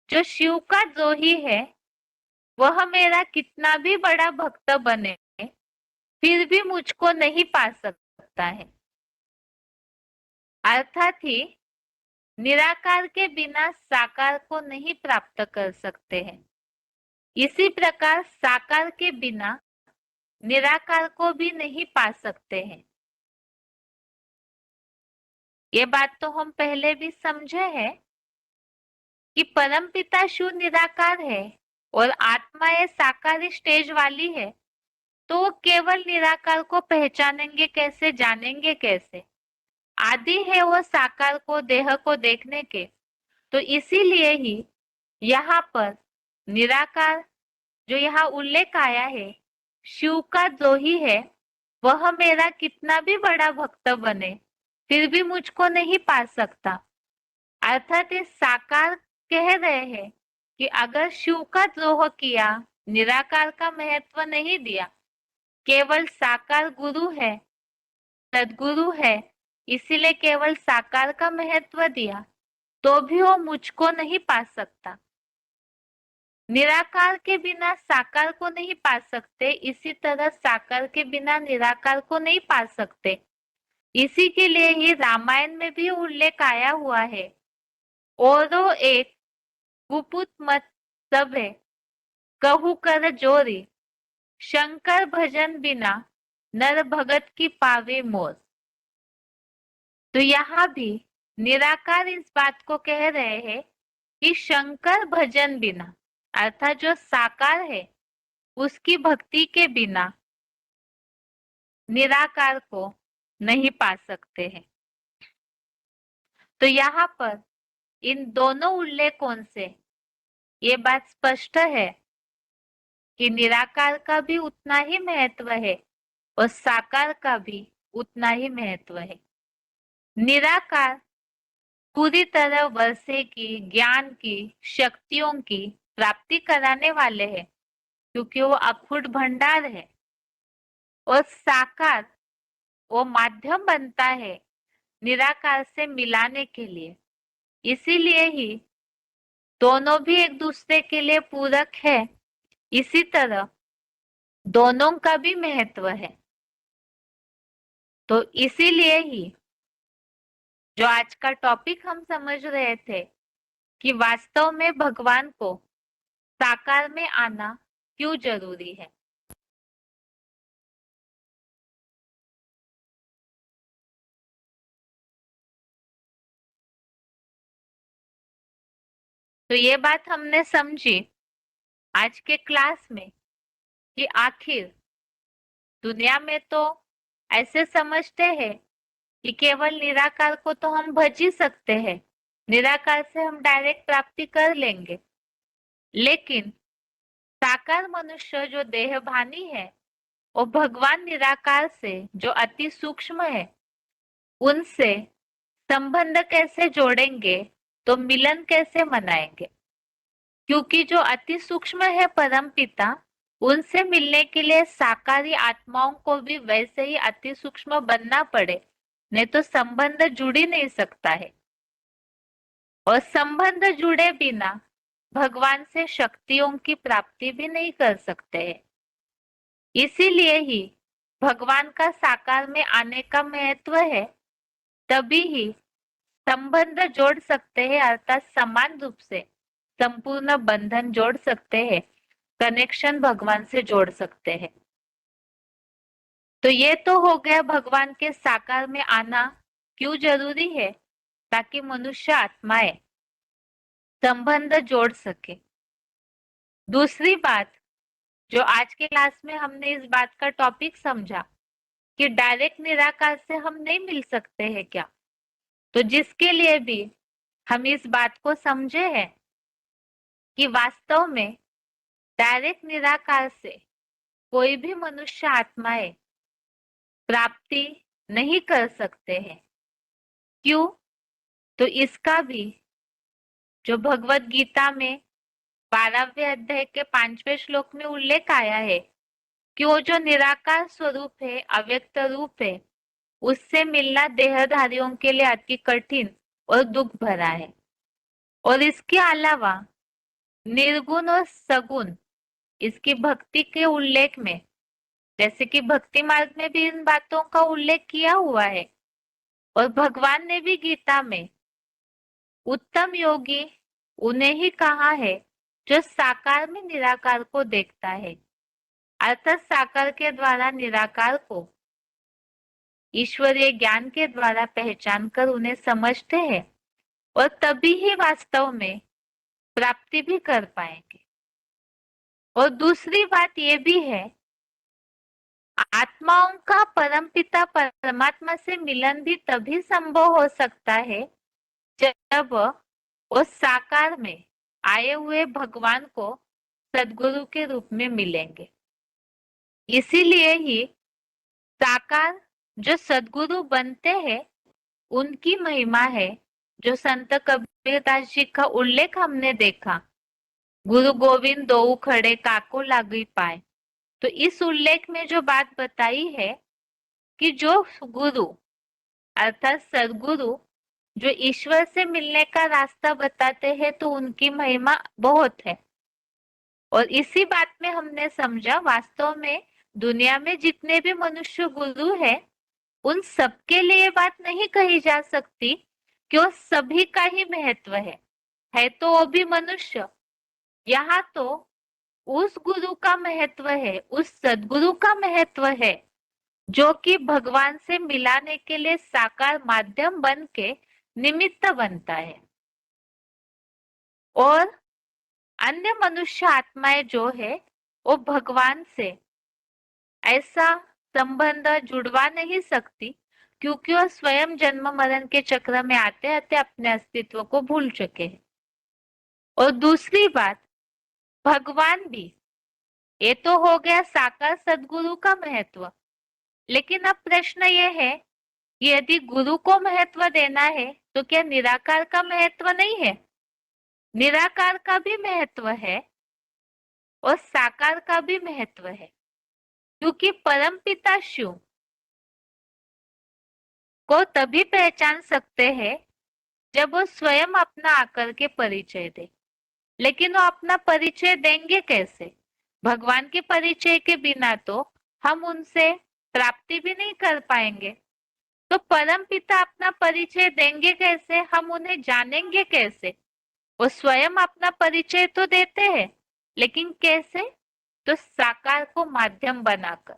जो शिव का जोही है वह मेरा कितना भी बड़ा भक्त बने फिर भी मुझको नहीं पा सकता है। अर्थात ही निराकार के बिना साकार को नहीं प्राप्त कर सकते हैं। इसी प्रकार साकार के बिना निराकार को भी नहीं पा सकते हैं। ये बात तो हम पहले भी समझे हैं कि परमपिता शिव निराकार है और आत्मा ये साकार स्टेज वाली है, तो वो केवल निराकार को पहचानेंगे कैसे, जानेंगे कैसे? आदि है वो साकार को, देह को देखने के। तो इसीलिए ही यहाँ पर निराकार जो यहाँ उल्लेख आया है, शिव का जो ही है वह मेरा कितना भी बड़ा भक्त बने फिर भी मुझको नहीं पा सकता। अर्थात इस साकार कह रहे हैं कि अगर शिव का द्रोह किया, निराकार का महत्व नहीं दिया, केवल साकार गुरु है, सदगुरु है, इसीलिए केवल साकार का महत्व दिया, तो भी वो मुझको नहीं पा सकता। निराकार के बिना साकार को नहीं पा सकते, इसी तरह साकार के बिना निराकार को नहीं पा सकते। इसी के लिए ही रामायण में भी उल्लेख आया हुआ है, औरो एक गुपुत मत सब है, कहू कर जोरी, शंकर भजन बिना नर भगत की पावे मोर। तो यहाँ भी निराकार इस बात को कह रहे हैं कि शंकर भजन बिना, अर्थात जो साकार है उसकी भक्ति के बिना निराकार को नहीं पा सकते हैं। तो यहाँ पर इन दोनों उल्लेखों से ये बात स्पष्ट है कि निराकार का भी उतना ही महत्व है और साकार का भी उतना ही महत्व है। निराकार पूरी तरह वर्षे की, ज्ञान की, शक्तियों की प्राप्ति कराने वाले हैं, क्योंकि वो अखुट भंडार है। और साकार वो माध्यम बनता है निराकार से मिलाने के लिए। इसीलिए ही दोनों भी एक दूसरे के लिए पूरक है। इसी तरह दोनों का भी महत्व है। तो इसीलिए ही जो आज का टॉपिक हम समझ रहे थे कि वास्तव में भगवान को साकार में आना क्यों जरूरी है। तो ये बात हमने समझी आज के क्लास में कि आखिर दुनिया में तो ऐसे समझते हैं कि केवल निराकार को तो हम भज ही सकते हैं, निराकार से हम डायरेक्ट प्राप्ति कर लेंगे। लेकिन साकार मनुष्य जो देहभानी है, वो भगवान निराकार से जो अति सूक्ष्म है, उनसे संबंध कैसे जोड़ेंगे, तो मिलन कैसे मनाएंगे। क्योंकि जो अति सूक्ष्म है परम पिता, उनसे मिलने के लिए साकारी आत्माओं को भी वैसे ही अति सूक्ष्म बनना पड़े, नहीं तो संबंध जुड़ ही नहीं सकता है। और संबंध जुड़े बिना भगवान से शक्तियों की प्राप्ति भी नहीं कर सकते हैं। इसीलिए ही भगवान का साकार में आने का महत्व है। तभी ही संबंध जोड़ सकते हैं, अर्थात समान रूप से संपूर्ण बंधन जोड़ सकते हैं, कनेक्शन भगवान से जोड़ सकते हैं। तो ये तो हो गया भगवान के साकार में आना क्यों जरूरी है, ताकि मनुष्य आत्माएं संबंध जोड़ सके। दूसरी बात जो आज के क्लास में हमने इस बात का टॉपिक समझा कि डायरेक्ट निराकार से हम नहीं मिल सकते हैं क्या, तो जिसके लिए भी हम इस बात को समझे हैं कि वास्तव में डायरेक्ट निराकार से कोई भी मनुष्य आत्माएं प्राप्ति नहीं कर सकते हैं। क्यों? तो इसका भी जो भगवत गीता में 12वें अध्याय के 5वें श्लोक में उल्लेख आया है कि वो जो निराकार स्वरूप है, अव्यक्त रूप है, उससे मिलना देहधारियों के लिए अति कठिन और दुख भरा है। और इसके अलावा निर्गुण और सगुण इसकी भक्ति के उल्लेख में, जैसे कि भक्ति मार्ग में भी इन बातों का उल्लेख किया हुआ है। और भगवान ने भी गीता में उत्तम योगी उन्हें ही कहा है जो साकार में निराकार को देखता है, अर्थात साकार के द्वारा निराकार को ईश्वरीय ज्ञान के द्वारा पहचान कर उन्हें समझते हैं, और तभी ही वास्तव में प्राप्ति भी कर पाएंगे। और दूसरी बात ये भी है, आत्माओं का परमपिता परमात्मा से मिलन भी तभी संभव हो सकता है जब वो साकार में आए हुए भगवान को सद्गुरु के रूप में मिलेंगे। इसीलिए ही साकार जो सद्गुरु बनते हैं, उनकी महिमा है जो संत कबीरदास जी का उल्लेख हमने देखा, गुरु गोविंद दोऊ खड़े काको लागी पाए, तो इस उल्लेख में जो बात बताई है कि जो गुरु अर्थात सदगुरु जो ईश्वर से मिलने का रास्ता बताते हैं तो उनकी महिमा बहुत है। और इसी बात में हमने समझा वास्तव में दुनिया में जितने भी मनुष्य गुरु हैं उन सबके लिए बात नहीं कही जा सकती कि वो सभी का ही महत्व है तो वो भी मनुष्य। यहाँ तो उस गुरु का महत्व है, उस सदगुरु का महत्व है जो कि भगवान से मिलाने के लिए साकार माध्यम बन के निमित्त बनता है। और अन्य मनुष्य आत्माएं जो है वो भगवान से ऐसा संबंध जुड़वा नहीं सकती क्योंकि वो स्वयं जन्म मरण के चक्र में आते आते अपने अस्तित्व को भूल चुके हैं। और दूसरी बात, भगवान भी, ये तो हो गया साकार सदगुरु का महत्व, लेकिन अब प्रश्न ये है कि यदि गुरु को महत्व देना है तो क्या निराकार का महत्व नहीं है? निराकार का भी महत्व है और साकार का भी महत्व है, क्योंकि परमपिता शिव को तभी पहचान सकते हैं जब वो स्वयं अपना आकर के परिचय दे। लेकिन वो अपना परिचय देंगे कैसे? भगवान के परिचय के बिना तो हम उनसे प्राप्ति भी नहीं कर पाएंगे। तो परम पिता अपना परिचय देंगे कैसे? हम उन्हें जानेंगे कैसे? वो स्वयं अपना परिचय तो देते हैं, लेकिन कैसे? तो साकार को माध्यम बनाकर।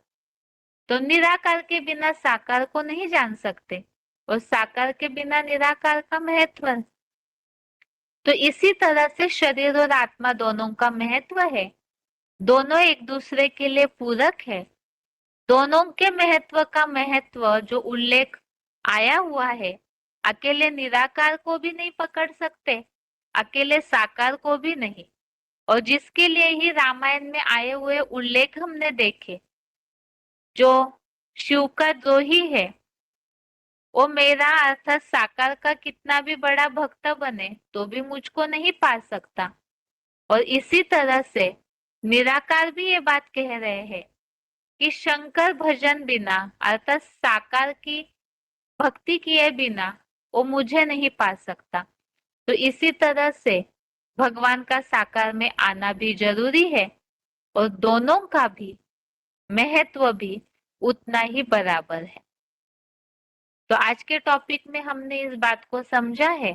तो निराकार के बिना साकार को नहीं जान सकते और साकार के बिना निराकार का महत्व। तो इसी तरह से शरीर और आत्मा दोनों का महत्व है, दोनों एक दूसरे के लिए पूरक है। दोनों के महत्व का महत्व जो उल्लेख आया हुआ है, अकेले निराकार को भी नहीं पकड़ सकते, अकेले साकार को भी नहीं। और जिसके लिए ही रामायण में आए हुए उल्लेख हमने देखे, जो शिव का द्रोही है वो मेरा अर्थात साकार का कितना भी बड़ा भक्त बने तो भी मुझको नहीं पा सकता। और इसी तरह से निराकार भी ये बात कह रहे हैं कि शंकर भजन बिना अर्थात साकार की भक्ति किए बिना वो मुझे नहीं पा सकता। तो इसी तरह से भगवान का साकार में आना भी जरूरी है और दोनों का भी महत्व भी उतना ही बराबर है। तो आज के टॉपिक में हमने इस बात को समझा है।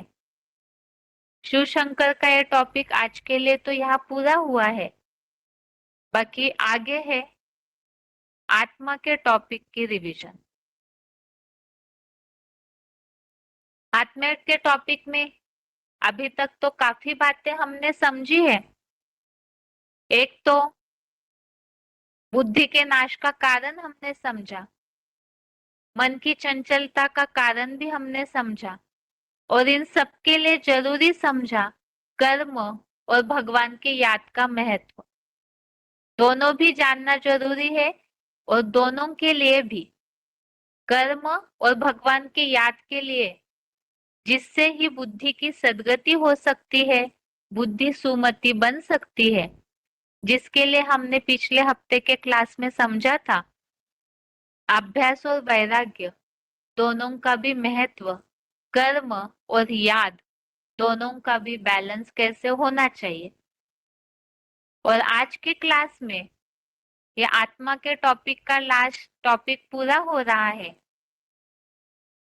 शिव शंकर का ये टॉपिक आज के लिए तो यहाँ पूरा हुआ है, बाकी आगे है आत्मा के टॉपिक की रिवीजन। आत्मा के टॉपिक में अभी तक तो काफी बातें हमने समझी है। एक तो बुद्धि के नाश का कारण हमने समझा, मन की चंचलता का कारण भी हमने समझा, और इन सबके लिए जरूरी समझा कर्म और भगवान की याद का महत्व। दोनों भी जानना जरूरी है और दोनों के लिए भी कर्म और भगवान की याद के लिए, जिससे ही बुद्धि की सद्गति हो सकती है, बुद्धि सुमति बन सकती है, जिसके लिए हमने पिछले हफ्ते के क्लास में समझा था अभ्यास और वैराग्य दोनों का भी महत्व, कर्म और याद दोनों का भी बैलेंस कैसे होना चाहिए। और आज के क्लास में ये आत्मा के टॉपिक का लास्ट टॉपिक पूरा हो रहा है।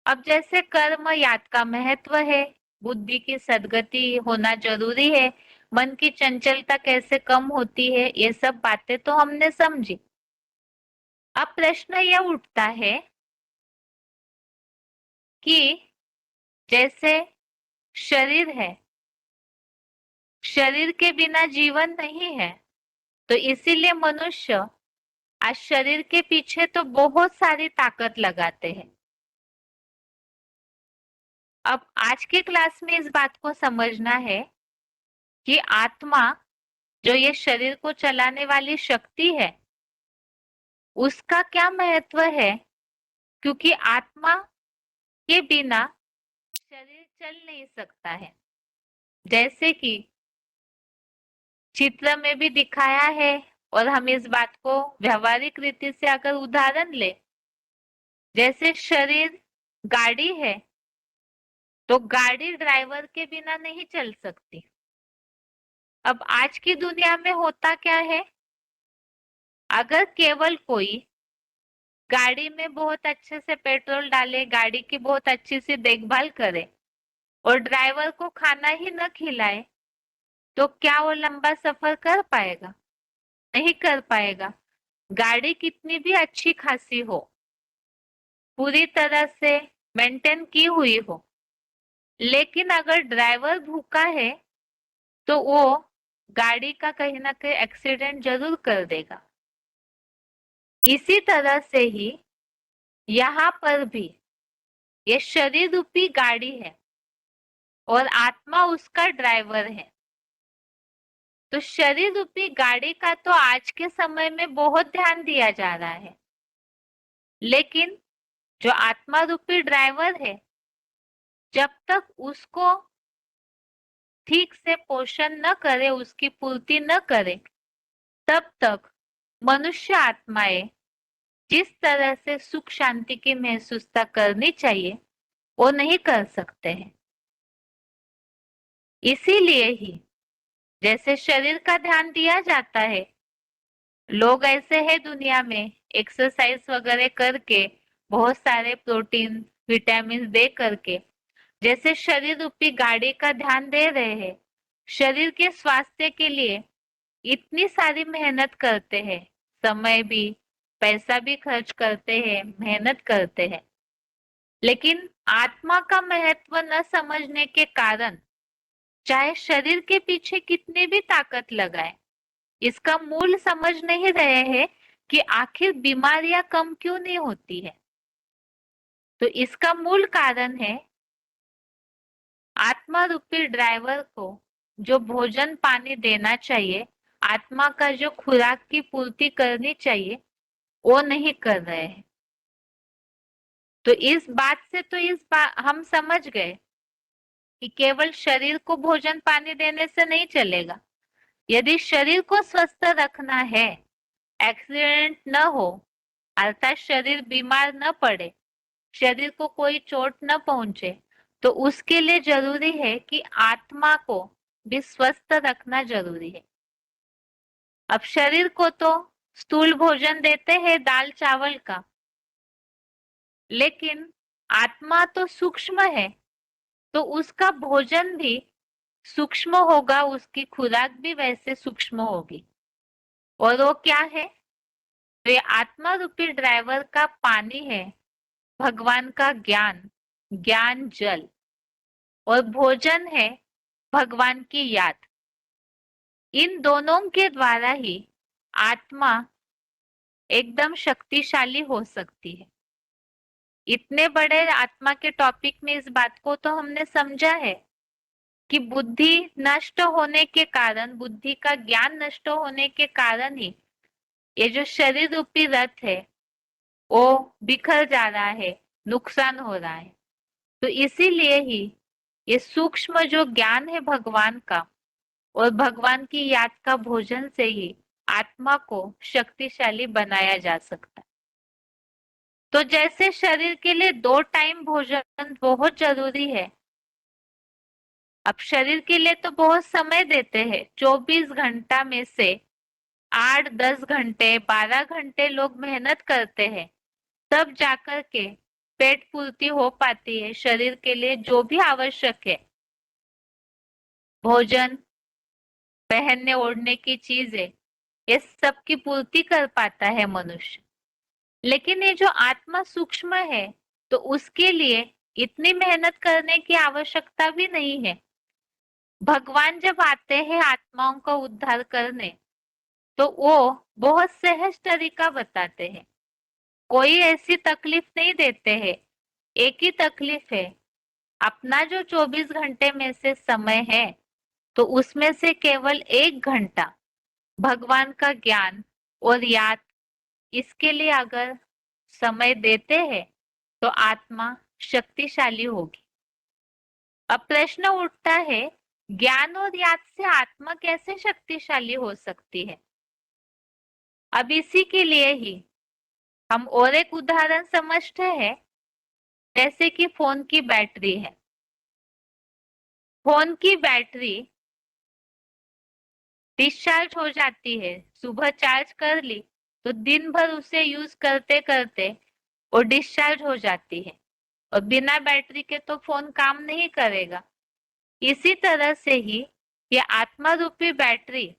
अब जैसे कर्म याद का महत्व है, बुद्धि की सद्गति होना जरूरी है, मन की चंचलता कैसे कम होती है, ये सब बातें तो हमने समझी। अब प्रश्न यह उठता है कि जैसे शरीर है, शरीर के बिना जीवन नहीं है, तो इसीलिए मनुष्य आज शरीर के पीछे तो बहुत सारी ताकत लगाते हैं। अब आज के क्लास में इस बात को समझना है कि आत्मा जो ये शरीर को चलाने वाली शक्ति है उसका क्या महत्व है, क्योंकि आत्मा के बिना शरीर चल नहीं सकता है। जैसे कि चित्र में भी दिखाया है, और हम इस बात को व्यवहारिक रीति से अगर उदाहरण ले, जैसे शरीर गाड़ी है, तो गाड़ी ड्राइवर के बिना नहीं चल सकती। अब आज की दुनिया में होता क्या है, अगर केवल कोई गाड़ी में बहुत अच्छे से पेट्रोल डाले, गाड़ी की बहुत अच्छी सी देखभाल करे और ड्राइवर को खाना ही न खिलाए, तो क्या वो लंबा सफर कर पाएगा? नहीं कर पाएगा। गाड़ी कितनी भी अच्छी खासी हो, पूरी तरह से मेंटेन की हुई हो, लेकिन अगर ड्राइवर भूखा है तो वो गाड़ी का कहीं ना कहीं एक्सीडेंट जरूर कर देगा। इसी तरह से ही यहाँ पर भी ये शरीर रूपी गाड़ी है और आत्मा उसका ड्राइवर है। तो शरीर रूपी गाड़ी का तो आज के समय में बहुत ध्यान दिया जा रहा है, लेकिन जो आत्मा रूपी ड्राइवर है, जब तक उसको ठीक से पोषण न करे, उसकी पूर्ति न करे, तब तक मनुष्य आत्माएं जिस तरह से सुख शांति की महसूसता करनी चाहिए वो नहीं कर सकते हैं। इसीलिए ही जैसे शरीर का ध्यान दिया जाता है, लोग ऐसे हैं दुनिया में एक्सरसाइज वगैरह करके, बहुत सारे प्रोटीन विटामिन दे करके, जैसे शरीर रूपी गाड़ी का ध्यान दे रहे हैं, शरीर के स्वास्थ्य के लिए इतनी सारी मेहनत करते हैं, समय भी पैसा भी खर्च करते हैं, मेहनत करते हैं, लेकिन आत्मा का महत्व न समझने के कारण चाहे शरीर के पीछे कितने भी ताकत लगाए, इसका मूल समझ नहीं रहे हैं कि आखिर बीमारियां कम क्यों नहीं होती है। तो इसका मूल कारण है आत्मा रूपी ड्राइवर को जो भोजन पानी देना चाहिए, आत्मा का जो खुराक की पूर्ति करनी चाहिए, वो नहीं कर रहे हैं। तो इस बात से तो हम समझ गए कि केवल शरीर को भोजन पानी देने से नहीं चलेगा। यदि शरीर को स्वस्थ रखना है, एक्सीडेंट न हो, अर्थात शरीर बीमार न पड़े, शरीर को कोई चोट न पहुंचे, तो उसके लिए जरूरी है कि आत्मा को भी स्वस्थ रखना जरूरी है। अब शरीर को तो स्थूल भोजन देते हैं दाल चावल का, लेकिन आत्मा तो सूक्ष्म है, तो उसका भोजन भी सूक्ष्म होगा, उसकी खुराक भी वैसे सूक्ष्म होगी। और वो क्या है? तो ये आत्मा रूपी ड्राइवर का पानी है, भगवान का ज्ञान, ज्ञान जल, और भोजन है भगवान की याद। इन दोनों के द्वारा ही आत्मा एकदम शक्तिशाली हो सकती है। इतने बड़े आत्मा के टॉपिक में इस बात को तो हमने समझा है कि बुद्धि नष्ट होने के कारण, बुद्धि का ज्ञान नष्ट होने के कारण ही ये जो शरीर रूपी रथ है वो बिखर जा रहा है, नुकसान हो रहा है। तो इसीलिए ही ये सूक्ष्म जो ज्ञान है भगवान का और भगवान की याद का भोजन से ही आत्मा को शक्तिशाली बनाया जा सकता है। तो जैसे शरीर के लिए 2 टाइम भोजन बहुत जरूरी है, अब शरीर के लिए तो बहुत समय देते हैं, 24 घंटा में से 8-10 घंटे 12 घंटे लोग मेहनत करते हैं, तब जाकर के पेट पूर्ति हो पाती है। शरीर के लिए जो भी आवश्यक है, भोजन, पहनने ओढ़ने की चीजें, ये सब की पूर्ति कर पाता है मनुष्य। लेकिन ये जो आत्मा सूक्ष्म है, तो उसके लिए इतनी मेहनत करने की आवश्यकता भी नहीं है। भगवान जब आते हैं आत्माओं का उद्धार करने, तो वो बहुत सहज तरीका बताते हैं, कोई ऐसी तकलीफ नहीं देते हैं। एक ही तकलीफ है, अपना जो 24 घंटे में से समय है, तो उसमें से केवल 1 घंटा भगवान का ज्ञान और याद, इसके लिए अगर समय देते हैं तो आत्मा शक्तिशाली होगी। अब प्रश्न उठता है, ज्ञान और याद से आत्मा कैसे शक्तिशाली हो सकती है? अब इसी के लिए ही हम और एक उदाहरण समझते हैं, जैसे कि फोन की बैटरी है। फोन की बैटरी डिस्चार्ज हो जाती है, सुबह चार्ज कर ली तो दिन भर उसे यूज करते करते वो डिस्चार्ज हो जाती है, और बिना बैटरी के तो फोन काम नहीं करेगा। इसी तरह से ही ये आत्मा रूपी बैटरी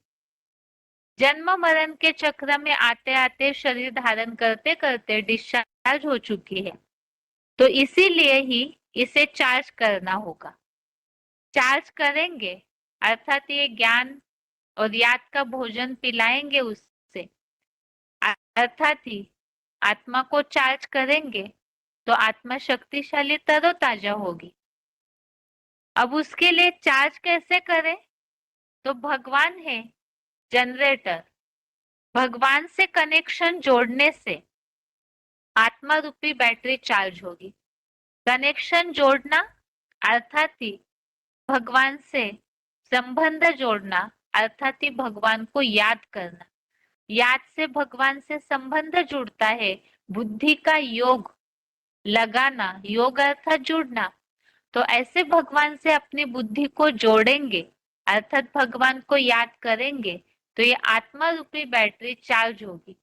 जन्म मरण के चक्र में आते आते शरीर धारण करते करते डिस्चार्ज हो चुकी है, तो इसीलिए ही इसे चार्ज करना होगा। चार्ज करेंगे अर्थात ये ज्ञान और याद का भोजन पिलाएंगे उससे, अर्थात ही आत्मा को चार्ज करेंगे तो आत्मा शक्तिशाली तरोताजा होगी। अब उसके लिए चार्ज कैसे करें? तो भगवान है जनरेटर। भगवान से कनेक्शन जोड़ने से आत्मा रूपी बैटरी चार्ज होगी। कनेक्शन जोड़ना अर्थात ही भगवान से संबंध जोड़ना, अर्थात ही भगवान को याद करना। याद से भगवान से संबंध जुड़ता है। बुद्धि का योग लगाना, योग अर्थात जुड़ना। तो ऐसे भगवान से अपनी बुद्धि को जोड़ेंगे, अर्थात भगवान को याद करेंगे, तो ये आत्मा रूपी बैटरी चार्ज होगी।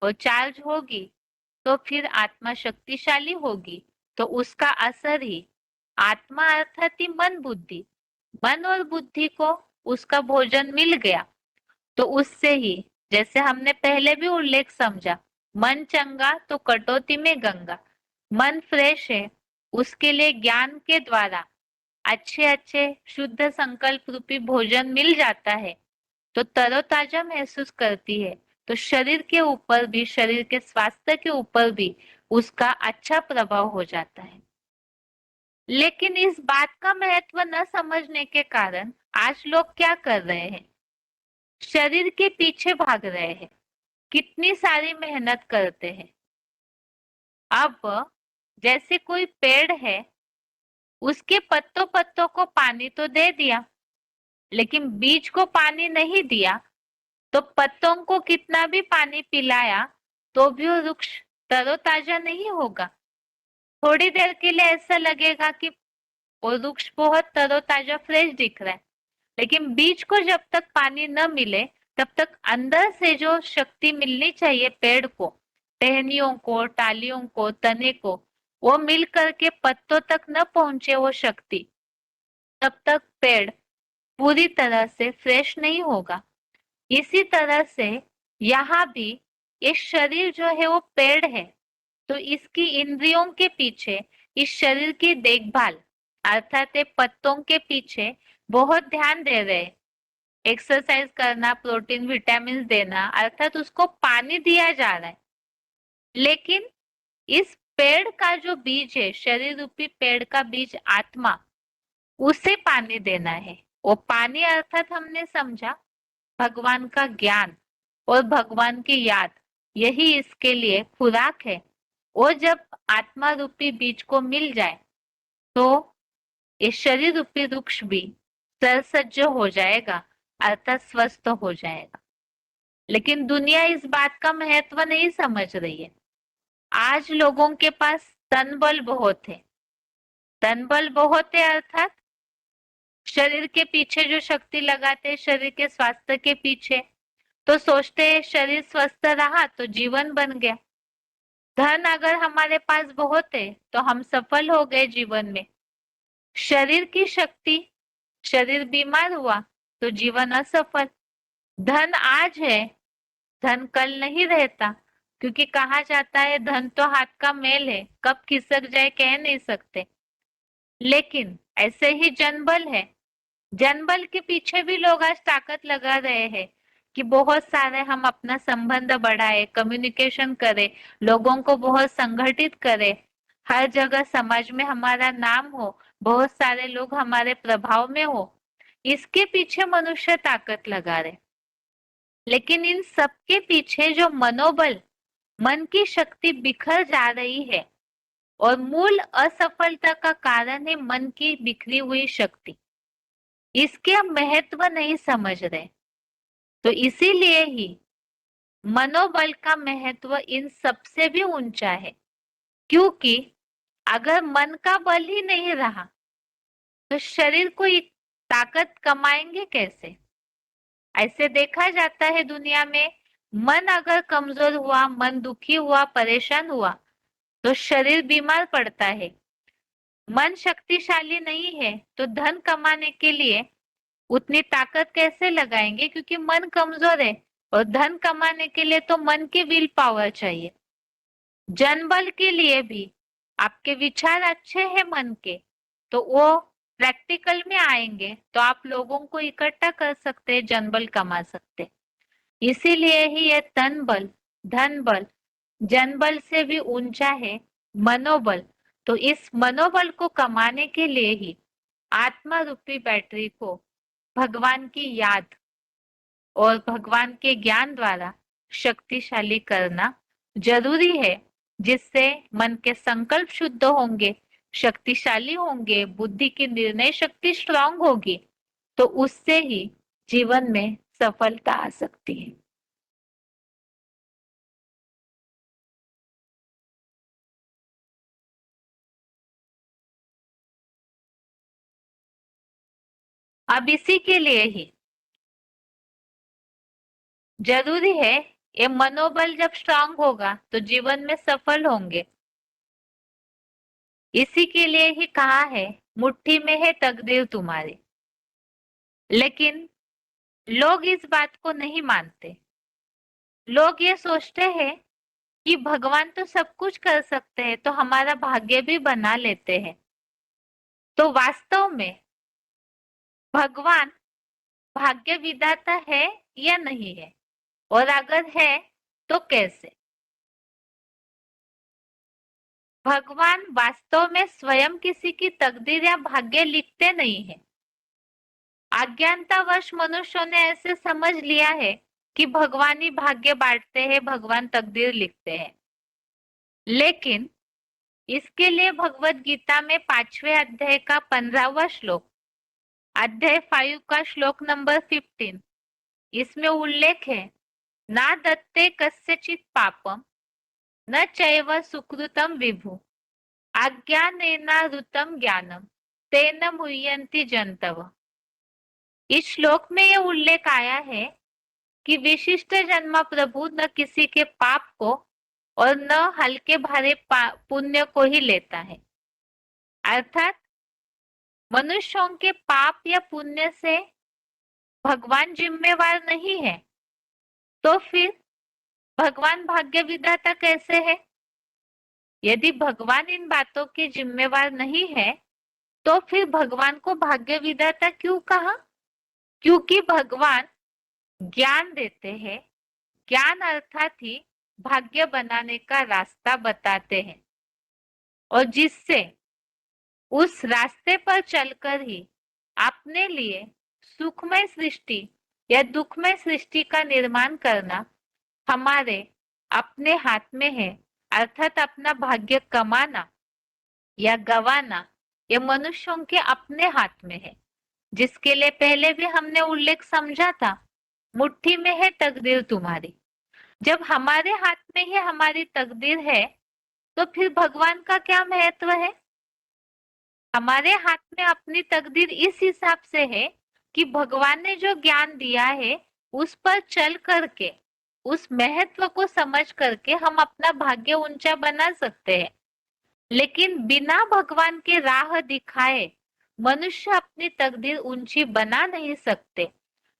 और चार्ज होगी तो फिर आत्मा शक्तिशाली होगी, तो उसका असर ही आत्मा अर्थात ही मन बुद्धि, मन और बुद्धि को उसका भोजन मिल गया, तो उससे ही, जैसे हमने पहले भी उल्लेख समझा, मन चंगा तो कटौती में गंगा। मन फ्रेश है, उसके लिए ज्ञान के द्वारा अच्छे अच्छे शुद्ध संकल्प रूपी भोजन मिल जाता है, तो तरोताजा महसूस करती है। तो शरीर के ऊपर भी, शरीर के स्वास्थ्य के ऊपर भी उसका अच्छा प्रभाव हो जाता है। लेकिन इस बात का महत्व न समझने के कारण आज लोग क्या कर रहे हैं? शरीर के पीछे भाग रहे हैं, कितनी सारी मेहनत करते हैं। अब जैसे कोई पेड़ है, उसके पत्तों पत्तों को पानी तो दे दिया, लेकिन बीज को पानी नहीं दिया, तो पत्तों को कितना भी पानी पिलाया तो भी वो वृक्ष तरोताजा नहीं होगा। थोड़ी देर के लिए ऐसा लगेगा कि वो वृक्ष बहुत तरोताजा फ्रेश दिख रहा है, लेकिन बीज को जब तक पानी न मिले तब तक अंदर से जो शक्ति मिलनी चाहिए पेड़ को, टहनियों को, टालियों को, तने को, वो मिल करके पत्तों तक न पहुंचे वो शक्ति, तब तक पेड़ पूरी तरह से फ्रेश नहीं होगा। इसी तरह से यहाँ भी ये शरीर जो है वो पेड़ है, तो इसकी इंद्रियों के पीछे, इस शरीर की देखभाल अर्थात ये पत्तों के पीछे बहुत ध्यान दे रहे हैं। एक्सरसाइज करना, प्रोटीन विटामिन देना, अर्थात उसको पानी दिया जा रहा है। लेकिन इस पेड़ का जो बीज है, शरीर रूपी पेड़ का बीज आत्मा, उसे पानी देना है। वो पानी अर्थात हमने समझा भगवान का ज्ञान और भगवान की याद, यही इसके लिए खुराक है। वो जब आत्मा रूपी बीज को मिल जाए तो ये शरीर रूपी वृक्ष भी सरसज्ज हो जाएगा, अर्थात स्वस्थ हो जाएगा। लेकिन दुनिया इस बात का महत्व नहीं समझ रही है। आज लोगों के पास तन बल बहुत है। तन बल बहुत है अर्थात शरीर के पीछे जो शक्ति लगाते हैं, शरीर के स्वास्थ्य के पीछे, तो सोचते हैं शरीर स्वस्थ रहा तो जीवन बन गया। धन अगर हमारे पास बहुत है तो हम सफल हो गए जीवन में। शरीर की शक्ति, शरीर बीमार हुआ तो जीवन असफल। धन आज है, धन कल नहीं रहता, क्योंकि कहा जाता है धन तो हाथ का मैल है, कब खिसक जाए कह नहीं सकते। लेकिन ऐसे ही जनबल है, जनबल के पीछे भी लोग आज ताकत लगा रहे हैं कि बहुत सारे हम अपना संबंध बढ़ाए, कम्युनिकेशन करें, लोगों को बहुत संगठित करें, हर जगह समाज में हमारा नाम हो, बहुत सारे लोग हमारे प्रभाव में हो। इसके पीछे मनुष्य ताकत लगा रहे। लेकिन इन सबके पीछे जो मनोबल, मन की शक्ति बिखर जा रही है, और मूल असफलता का कारण है मन की बिखरी हुई शक्ति। इसके हम महत्व नहीं समझ रहे, तो इसीलिए ही मनोबल का महत्व इन सबसे भी ऊंचा है। क्योंकि अगर मन का बल ही नहीं रहा तो शरीर को ताकत कमाएंगे कैसे? ऐसे देखा जाता है दुनिया में, मन अगर कमजोर हुआ, मन दुखी हुआ, परेशान हुआ, तो शरीर बीमार पड़ता है। मन शक्तिशाली नहीं है तो धन कमाने के लिए उतनी ताकत कैसे लगाएंगे, क्योंकि मन कमजोर है। और धन कमाने के लिए तो मन की विल पावर चाहिए। जनबल के लिए भी आपके विचार अच्छे हैं मन के, तो वो प्रैक्टिकल में आएंगे तो आप लोगों को इकट्ठा कर सकते हैं, जनबल कमा सकते हैं। इसीलिए ही ये तन बल, धन बल, जनबल से भी ऊंचा है मनोबल। तो इस मनोबल को कमाने के लिए ही आत्मा रूपी बैटरी को भगवान की याद और भगवान के ज्ञान द्वारा शक्तिशाली करना जरूरी है, जिससे मन के संकल्प शुद्ध होंगे, शक्तिशाली होंगे, बुद्धि की निर्णय शक्ति स्ट्रांग होगी, तो उससे ही जीवन में सफलता आ सकती है। अब इसी के लिए ही जरूरी है, ये मनोबल जब स्ट्रांग होगा तो जीवन में सफल होंगे। इसी के लिए ही कहा है, मुट्ठी में है तकदीर तुम्हारी। लेकिन लोग इस बात को नहीं मानते। लोग ये सोचते हैं कि भगवान तो सब कुछ कर सकते हैं, तो हमारा भाग्य भी बना लेते हैं। तो वास्तव में भगवान भाग्य विधाता है या नहीं है, और अगर है तो कैसे? भगवान वास्तव में स्वयं किसी की तकदीर या भाग्य लिखते नहीं है। अज्ञानतावश मनुष्यों ने ऐसे समझ लिया है कि भगवान ही भाग्य बांटते हैं, भगवान तकदीर लिखते हैं। लेकिन इसके लिए भगवत गीता में 5वें अध्याय का 15वां श्लोक, अध्याय 5 का श्लोक नंबर 15, इसमें उल्लेख है, ना दत्ते कस्यचित् पापम न चैव सुकृतम विभु अज्ञानेनावृतं ज्ञानम तेन मुह्यन्ति जन्तव। इस श्लोक में यह उल्लेख आया है कि विशिष्ट जन्म प्रभु न किसी के पाप को और न हल्के भारे पुण्य को ही लेता है। अर्थात मनुष्यों के पाप या पुण्य से भगवान जिम्मेवार नहीं है, तो फिर भगवान भाग्य विधाता कैसे है? यदि भगवान इन बातों के जिम्मेवार नहीं है, तो फिर भगवान को भाग्य विधाता क्यों कहा? क्योंकि भगवान ज्ञान देते हैं, ज्ञान अर्थात ही भाग्य बनाने का रास्ता बताते हैं, और जिससे उस रास्ते पर चलकर ही अपने लिए सुखमय सृष्टि या दुखमय सृष्टि का निर्माण करना हमारे अपने हाथ में है। अर्थात अपना भाग्य कमाना या गंवाना ये मनुष्यों के अपने हाथ में है, जिसके लिए पहले भी हमने उल्लेख समझा था, मुट्ठी में है तकदीर तुम्हारी। जब हमारे हाथ में ही हमारी तकदीर है, तो फिर भगवान का क्या महत्व है? हमारे हाथ में अपनी तकदीर इस हिसाब से है कि भगवान ने जो ज्ञान दिया है उस पर चल करके, उस महत्व को समझ करके हम अपना भाग्य ऊंचा बना सकते हैं। लेकिन बिना भगवान के राह दिखाए मनुष्य अपनी तकदीर ऊंची बना नहीं सकते।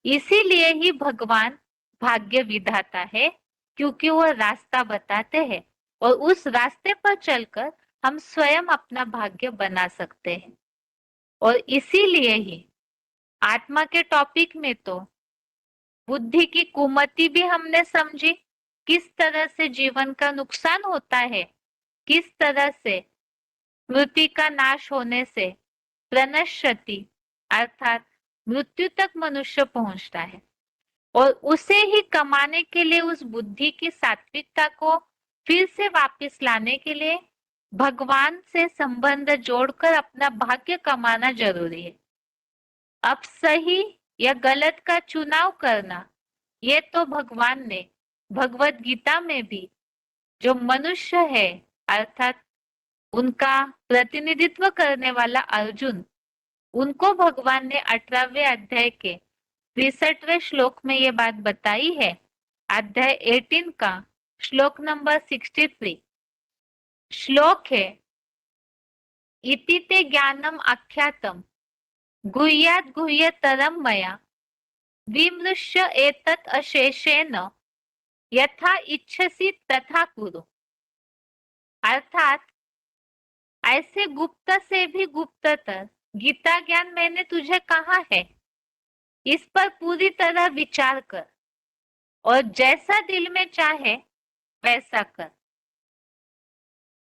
इसीलिए ही भगवान भाग्य विधाता है, क्योंकि वो रास्ता बताते हैं और उस रास्ते पर चलकर हम स्वयं अपना भाग्य बना सकते हैं। और इसीलिए ही आत्मा के टॉपिक में तो बुद्धि की कुमति भी हमने समझी, किस तरह से जीवन का नुकसान होता है, किस तरह से स्मृति का नाश होने से प्रणश्यति अर्थात मृत्यु तक मनुष्य पहुंचता है, और उसे ही कमाने के लिए उस बुद्धि की सात्विकता को फिर से वापस लाने के लिए भगवान से संबंध जोड़कर अपना भाग्य कमाना जरूरी है। अब सही या गलत का चुनाव करना, ये तो भगवान ने भगवत गीता में भी जो मनुष्य है अर्थात उनका प्रतिनिधित्व करने वाला अर्जुन, उनको भगवान ने 18वें अध्याय के 63वें श्लोक में ये बात बताई है। अध्याय 18 का श्लोक नंबर 63 श्लोक है, इति ते ज्ञानम आख्यातम गुह्यात् गुह्यतरम मया विमृश्य एतत् अशेषेण यथा इच्छसि तथा कुरु। अर्थात ऐसे गुप्त से भी गुप्ततर गीता ज्ञान मैंने तुझे कहा है, इस पर पूरी तरह विचार कर और जैसा दिल में चाहे वैसा कर।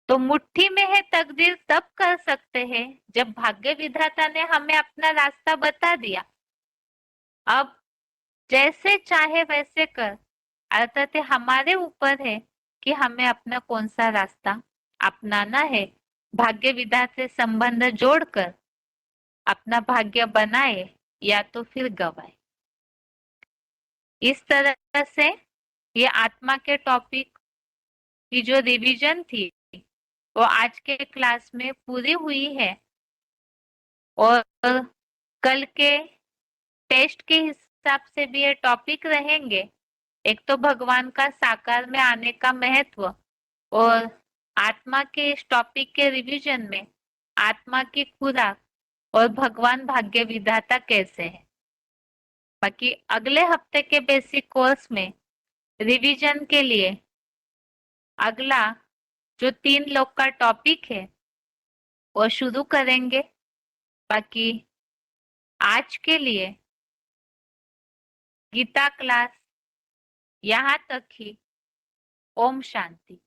तो मुट्ठी में है तकदीर तब कर सकते हैं जब भाग्य विधाता ने हमें अपना रास्ता बता दिया। अब जैसे चाहे वैसे कर, अर्थात हमारे ऊपर है कि हमें अपना कौन सा रास्ता अपनाना है। भाग्य विधाता से संबंध जोड़कर अपना भाग्य बनाए या तो फिर गवाए। इस तरह से ये आत्मा के टॉपिक की जो रिवीजन थी वो आज के क्लास में पूरी हुई है और कल के टेस्ट के हिसाब से भी ये टॉपिक रहेंगे। एक तो भगवान का साकार में आने का महत्व और आत्मा के इस टॉपिक के रिवीजन में आत्मा की खुराक और भगवान भाग्य विधाता कैसे है। बाकी अगले हफ्ते के बेसिक कोर्स में रिवीजन के लिए अगला जो 3 लोग का टॉपिक है वो शुरू करेंगे। बाकी आज के लिए गीता क्लास यहाँ तक ही। ओम शांति।